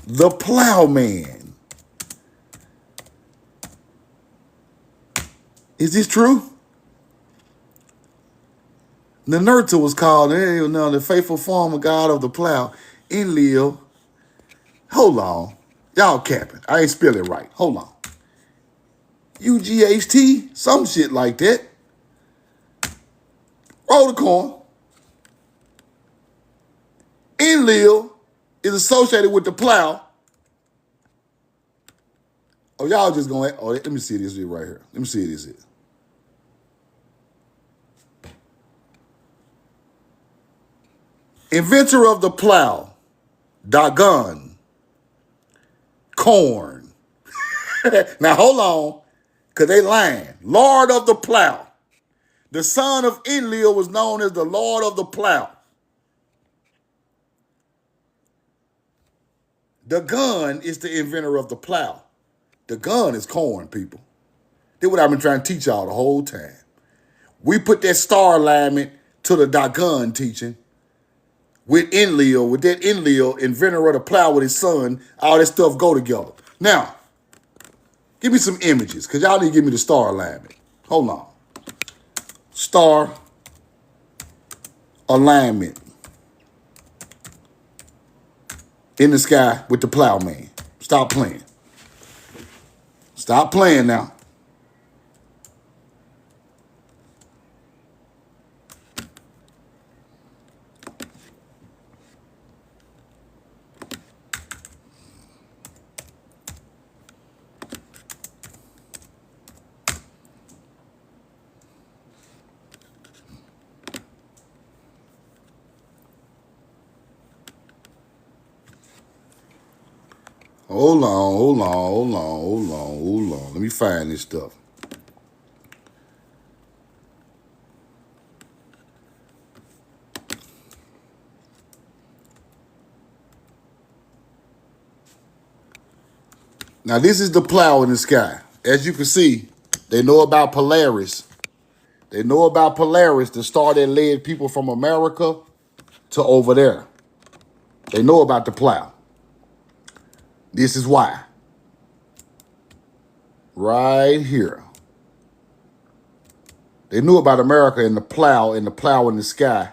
The plowman. Is this true? Ninurta was called the faithful farmer god of the plow. Enlil. Hold on. Y'all capping. I ain't spell it right. Hold on. UGHT? Some shit like that. Roll the coin. Enlil is associated with the plow. Oh, y'all just going, oh, let me see this right here. Let me see this here. Inventor of the plow, Dagon, corn. Now, hold on, because they lying. Lord of the plow. The son of Enlil was known as the Lord of the plow. The gun is the inventor of the plow. The gun is corn, people. That's what I've been trying to teach y'all the whole time. We put that star alignment to the gun teaching with Enlil, with that Enlil, inventor of the plow with his son, all that stuff go together. Now, give me some images, because y'all need to give me the star alignment. Hold on. Star alignment in the sky with the plowman. Stop playing. Stop playing now. Hold on. Let me find this stuff. Now, this is the plow in the sky. As you can see, they know about Polaris. They know about Polaris, the star that led people from America to over there. They know about the plow. This is why. Right here. They knew about America and the plow in the sky.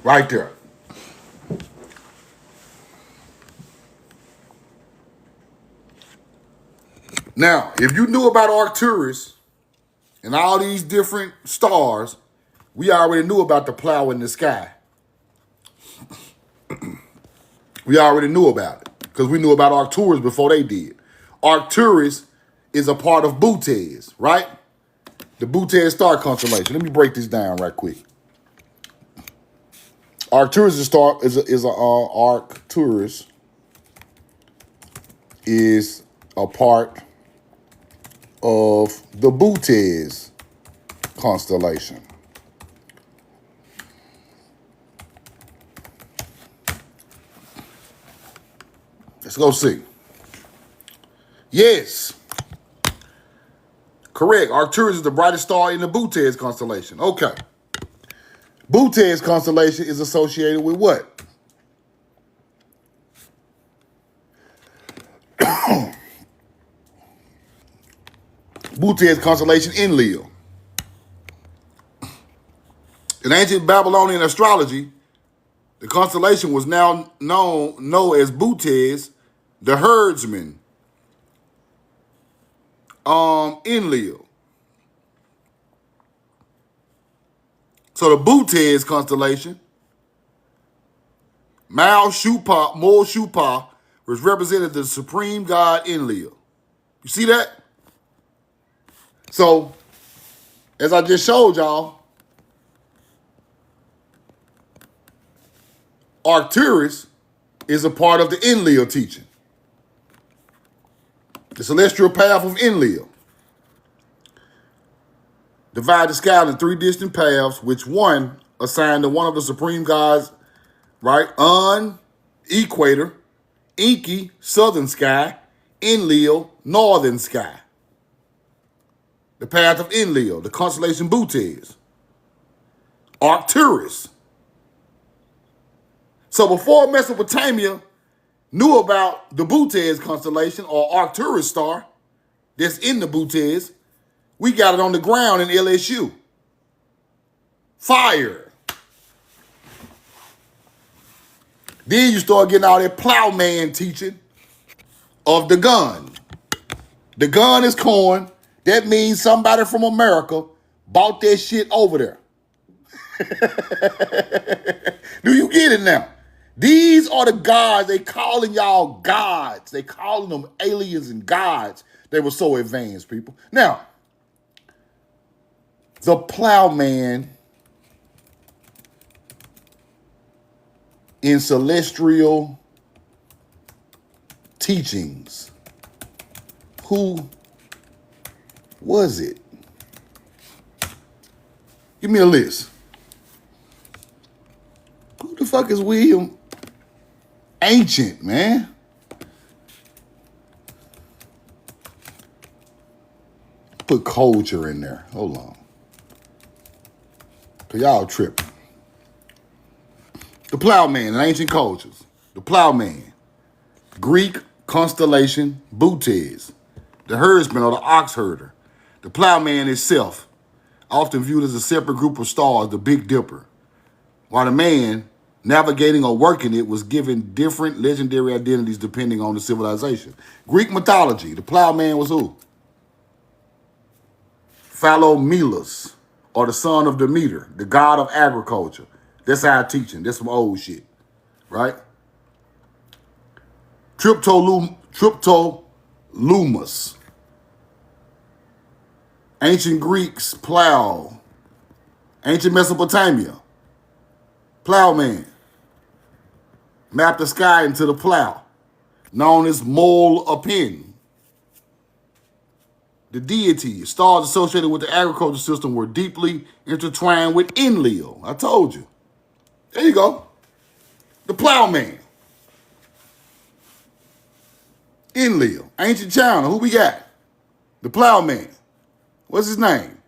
Right there. Now, if you knew about Arcturus and all these different stars, we already knew about the plow in the sky. We already knew about it because we knew about Arcturus before they did. Arcturus is a part of Bootes, right? The Bootes star constellation. Let me break this down right quick. Arcturus Arcturus is a part of the Bootes constellation. Let's go see. Yes. Correct. Arcturus is the brightest star in the Bootes constellation. Okay. Bootes constellation is associated with what? Bootes constellation Enlil. In ancient Babylonian astrology, the constellation was now known as Bootes, the herdsman, Enlil. So the Bootes constellation, Mal Shupa, was represented the supreme god Enlil. You see that? So, as I just showed y'all, Arcturus is a part of the Enlil teaching. The celestial path of Enlil. Divide the sky into three distant paths, which one assigned to one of the supreme gods, right? Equator, Enki, southern sky, Enlil, northern sky. The path of Enlil, the constellation Bootes. Arcturus. So before Mesopotamia knew about the Bootes constellation or Arcturus star that's in the Bootes, we got it on the ground in LSU. Fire. Then you start getting all that plowman teaching of the gun. The gun is corn. That means somebody from America bought that shit over there. Do you get it now? These are the gods. They calling y'all gods. They calling them aliens and gods. They were so advanced, people. Now, the plowman in celestial teachings. Who was it? Give me a list. Who the fuck is William Ancient, man? Put culture in there. Hold on. Cause y'all tripping. The plowman in ancient cultures. The plowman. Greek constellation, Butes. The herdsman or the ox herder. The plowman itself, often viewed as a separate group of stars, the Big Dipper. While the man navigating or working it was given different legendary identities depending on the civilization. Greek mythology, the plowman was who? Philomelus, or the son of Demeter, the god of agriculture. That's our teaching. That's some old shit, right? Triptolumus. Ancient Greeks, plow. Ancient Mesopotamia, plowman. Mapped the sky into the plow, known as Mol-Apin. The deity, stars associated with the agriculture system were deeply intertwined with Enlil. I told you. There you go. The plowman. Enlil. Ancient China. Who we got? The plowman. What's his name?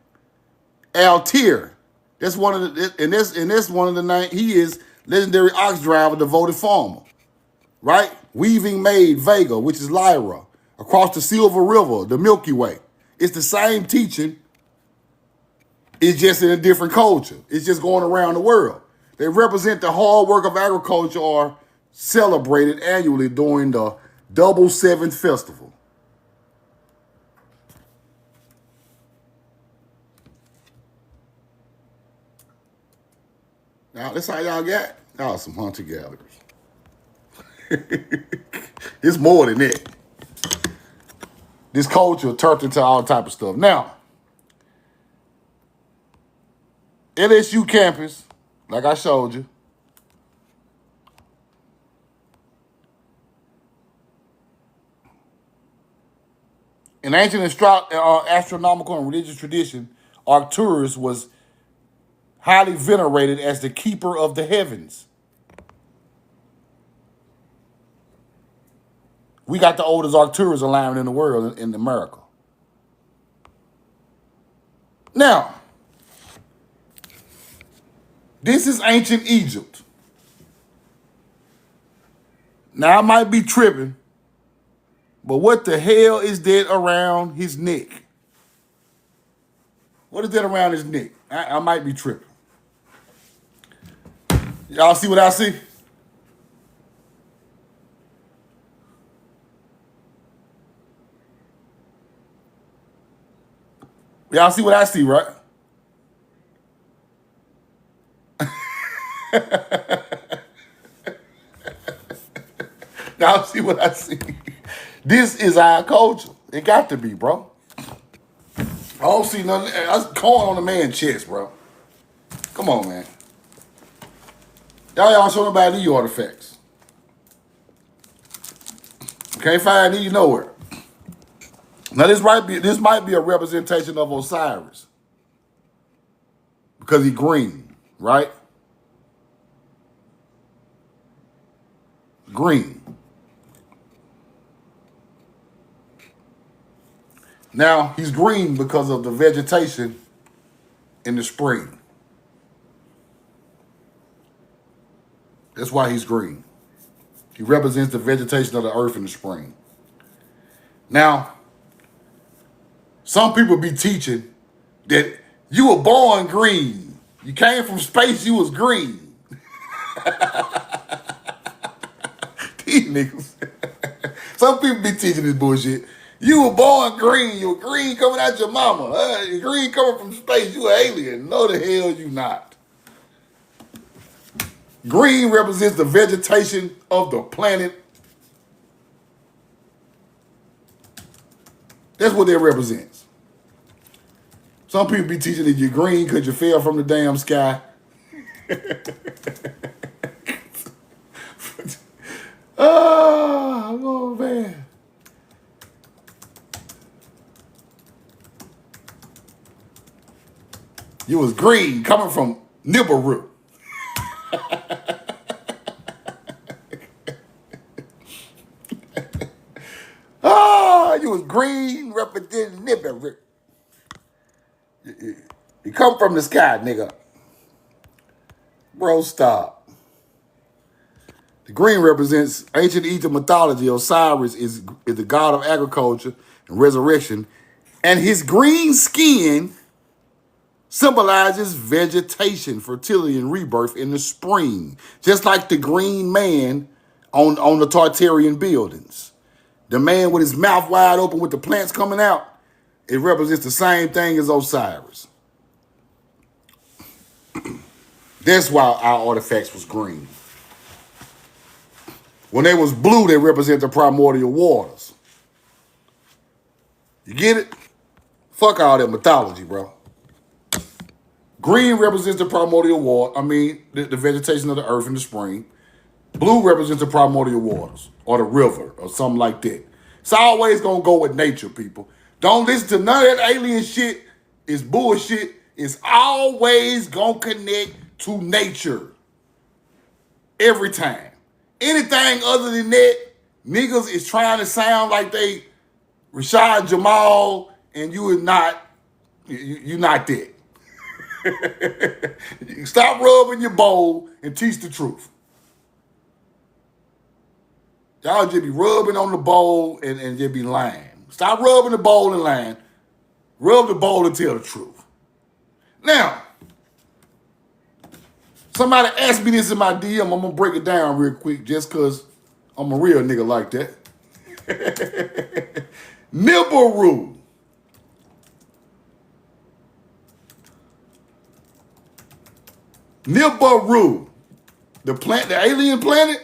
Altair. That's one of the and that's one of the names. He is legendary ox driver, devoted farmer. Right? Weaving maid Vega, which is Lyra, across the Silver River, the Milky Way. It's the same teaching. It's just in a different culture. It's just going around the world. They represent the hard work of agriculture, are celebrated annually during the Double Seventh Festival. Now, that's how y'all got. Y'all some hunter-gatherers. It's more than that. This culture turned into all type of stuff. Now, LSU campus, like I showed you, in ancient astronomical and religious tradition, Arcturus was highly venerated as the keeper of the heavens. We got the oldest Arcturus alignment in the world in America. Now, this is ancient Egypt. Now, I might be tripping, but what the hell is that around his neck? What is that around his neck? I might be tripping. Y'all see what I see? Y'all see what I see, right? Y'all see what I see? This is our culture. It got to be, bro. I don't see nothing. That's corn on the man's chest, bro. Come on, man. Y'all show nobody these artifacts. Can't find these nowhere. Now this might be a representation of Osiris. Because he's green, right? Green. Now, he's green because of the vegetation in the spring. That's why he's green. He represents the vegetation of the earth in the spring. Now, some people be teaching that you were born green. You came from space, you was green. These niggas. Some people be teaching this bullshit. You were born green. You were green coming out your mama. You're green coming from space. You an alien. No, the hell you not. Green represents the vegetation of the planet. That's what that represents. Some people be teaching that you're green because you fell from the damn sky. Oh, man. You was green coming from Nibiru. You was green representing Nibiru. You come from the sky, nigga. Bro, stop. The green represents ancient Egypt mythology. Osiris is the god of agriculture and resurrection, and his green skin symbolizes vegetation, fertility, and rebirth in the spring, just like the green man on the Tartarian buildings. The man with his mouth wide open with the plants coming out, it represents the same thing as Osiris. That's why our artifacts was green. When they was blue, they represent the primordial waters. You get it? Fuck all that mythology, bro. Green represents the primordial water. I mean, the vegetation of the earth in the spring. Blue represents the primordial waters or the river or something like that. It's always gonna go with nature, people. Don't listen to none of that alien shit. It's bullshit. It's always gonna connect to nature. Every time. Anything other than that, niggas is trying to sound like they Rashad Jamal, and you are not. You're not that. Stop rubbing your bowl and teach the truth. Y'all just be rubbing on the bowl and just be lying. Stop rubbing the bowl and lying. Rub the bowl and tell the truth. Now, somebody asked me this in my DM. I'm going to break it down real quick just because I'm a real nigga like that. Nibiru. Nibiru. The alien planet?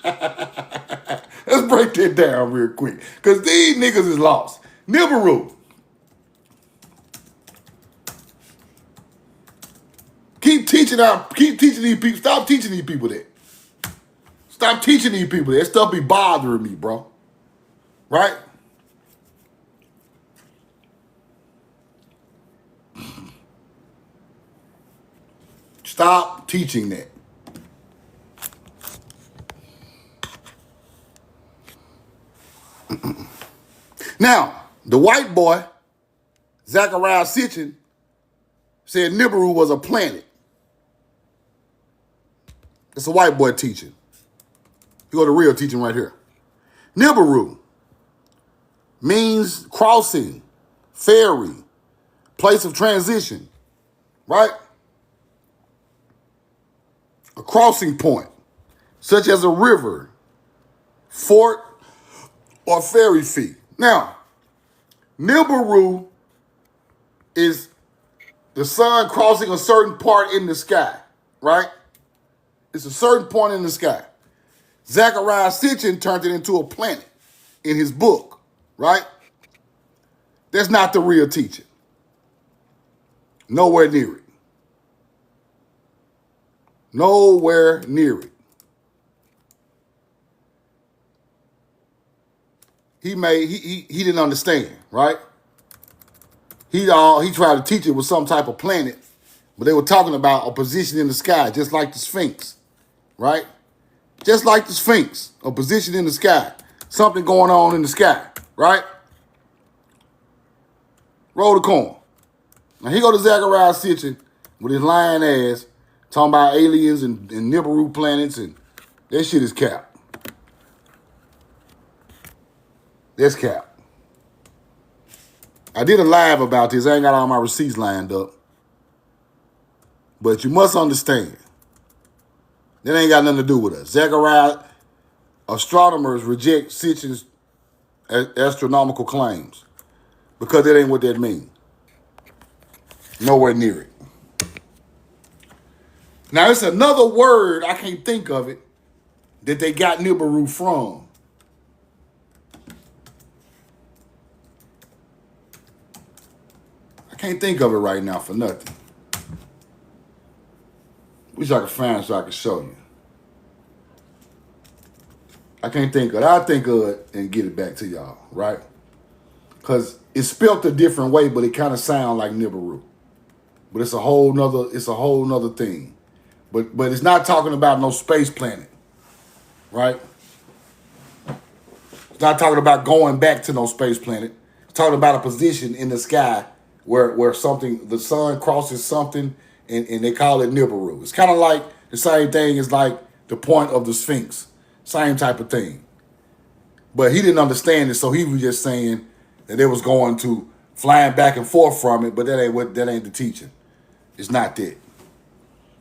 Let's break that down real quick. Because these niggas is lost. Nibiru. Keep teaching these people. Stop teaching these people that. Stop teaching these people that. That stuff be bothering me, bro. Right? Stop teaching that. Now, the white boy, Zachariah Sitchin, said Nibiru was a planet. It's a white boy teaching. You go to real teaching right here. Nibiru means crossing, ferry, place of transition, right? A crossing point, such as a river, fort, or ferry fee. Now, Nibiru is the sun crossing a certain part in the sky, right? It's a certain point in the sky. Zachariah Sitchin turned it into a planet in his book, right? That's not the real teaching. Nowhere near it. Nowhere near it. He didn't understand, right? He tried to teach it with some type of planet, but they were talking about a position in the sky, just like the Sphinx, right? Just like the Sphinx, a position in the sky, something going on in the sky, right? Roll the corn. Now here go to Zachariah Sitchin with his lying ass talking about aliens and Nibiru planets, and that shit is cap. That's cap. I did a live about this. I ain't got all my receipts lined up. But you must understand, that ain't got nothing to do with us. Zachariah, astronomers reject Sitchin's astronomical claims because that ain't what that means. Nowhere near it. Now, it's another word, I can't think of it, that they got Nibiru from. I can't think of it right now for nothing. Wish I could find it so I could show you. I can't think of it. I'll think of it and get it back to y'all, right? Because it's spelt a different way, but it kind of sounds like Nibiru. But it's a whole nother thing. But it's not talking about no space planet, right? It's not talking about going back to no space planet. It's talking about a position in the sky where something, the sun crosses something, and they call it Nibiru. It's kind of like the same thing as like the point of the Sphinx. Same type of thing. But he didn't understand it, so he was just saying that it was going to flying back and forth from it, but that ain't the teaching. It's not that.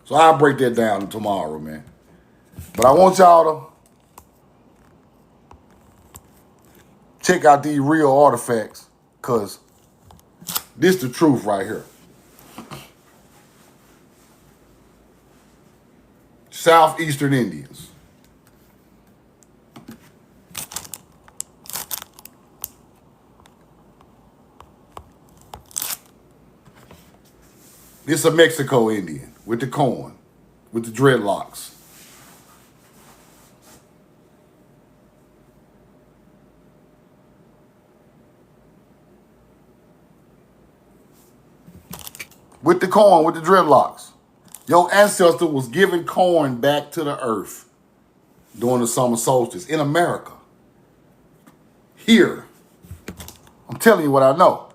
So I'll break that down tomorrow, man. But I want y'all to check out these real artifacts, because this the truth right here. Southeastern Indians. This a Mexico Indian with the corn, with the dreadlocks. With the corn, with the dreadlocks. Your ancestor was giving corn back to the earth during the summer solstice in America. Here. I'm telling you what I know.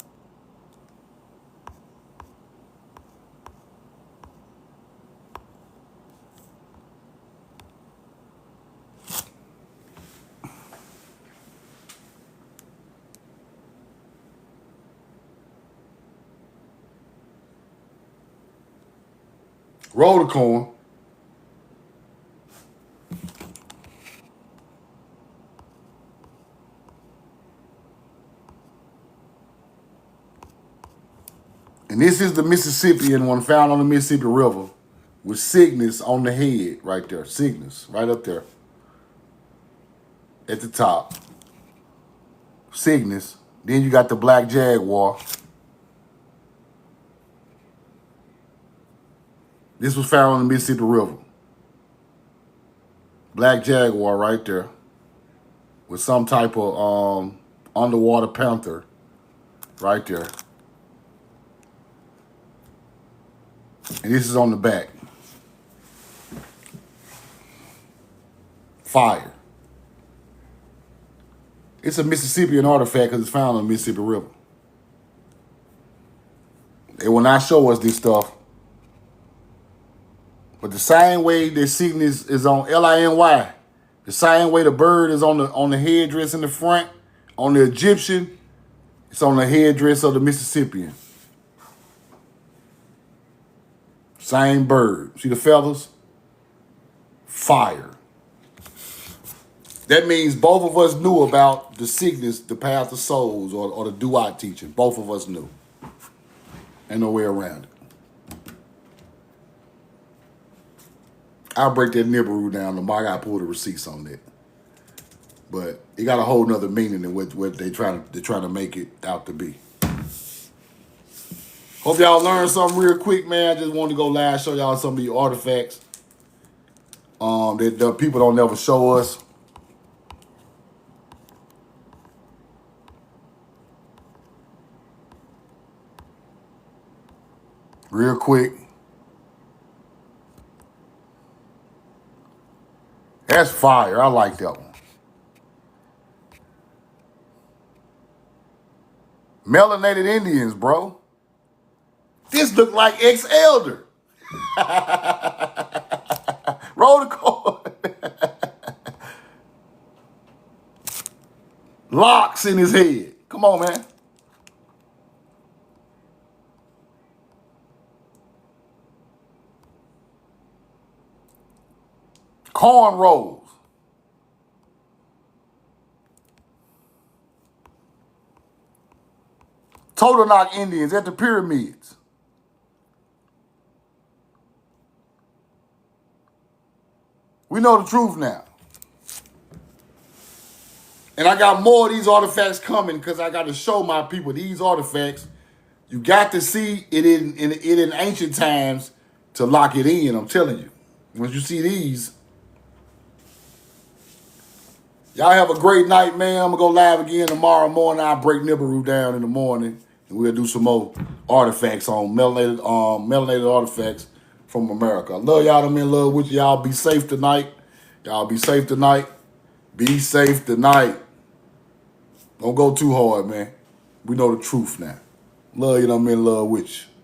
Roll the corn. And this is the Mississippian one found on the Mississippi River with Cygnus on the head right there. Cygnus, right up there. At the top. Cygnus. Then you got the black jaguar. This was found on the Mississippi River. Black jaguar right there. With some type of underwater panther right there. And this is on the back. Fire. It's a Mississippian artifact because it's found on the Mississippi River. They will not show us this stuff. But the same way that Cygnus is on Liny, the same way the bird is on the headdress in the front, on the Egyptian, it's on the headdress of the Mississippian. Same bird. See the feathers? Fire. That means both of us knew about the Cygnus, the path of souls, or the Duat teaching. Both of us knew. Ain't no way around it. I'll break that Nibiru down tomorrow. I gotta pull the receipts on that. But it got a whole nother meaning than what they're trying to make it out to be. Hope y'all learned something real quick, man. I just wanted to go live, show y'all some of the artifacts that the people don't never show us. Real quick. That's fire. I like that one. Melanated Indians, bro. This look like ex-elder. Roll the cord. Locks in his head. Come on, man. Corn rolls. Totonac Indians at the pyramids. We know the truth now. And I got more of these artifacts coming because I got to show my people these artifacts. You got to see it in ancient times to lock it in, I'm telling you. Once you see these, y'all have a great night, man. I'm going to go live again tomorrow morning. I'll break Nibiru down in the morning. And we'll do some more artifacts on melanated artifacts from America. I love y'all. I'm in love with y'all. Be safe tonight. Y'all be safe tonight. Be safe tonight. Don't go too hard, man. We know the truth now. Love you. I'm in love with you.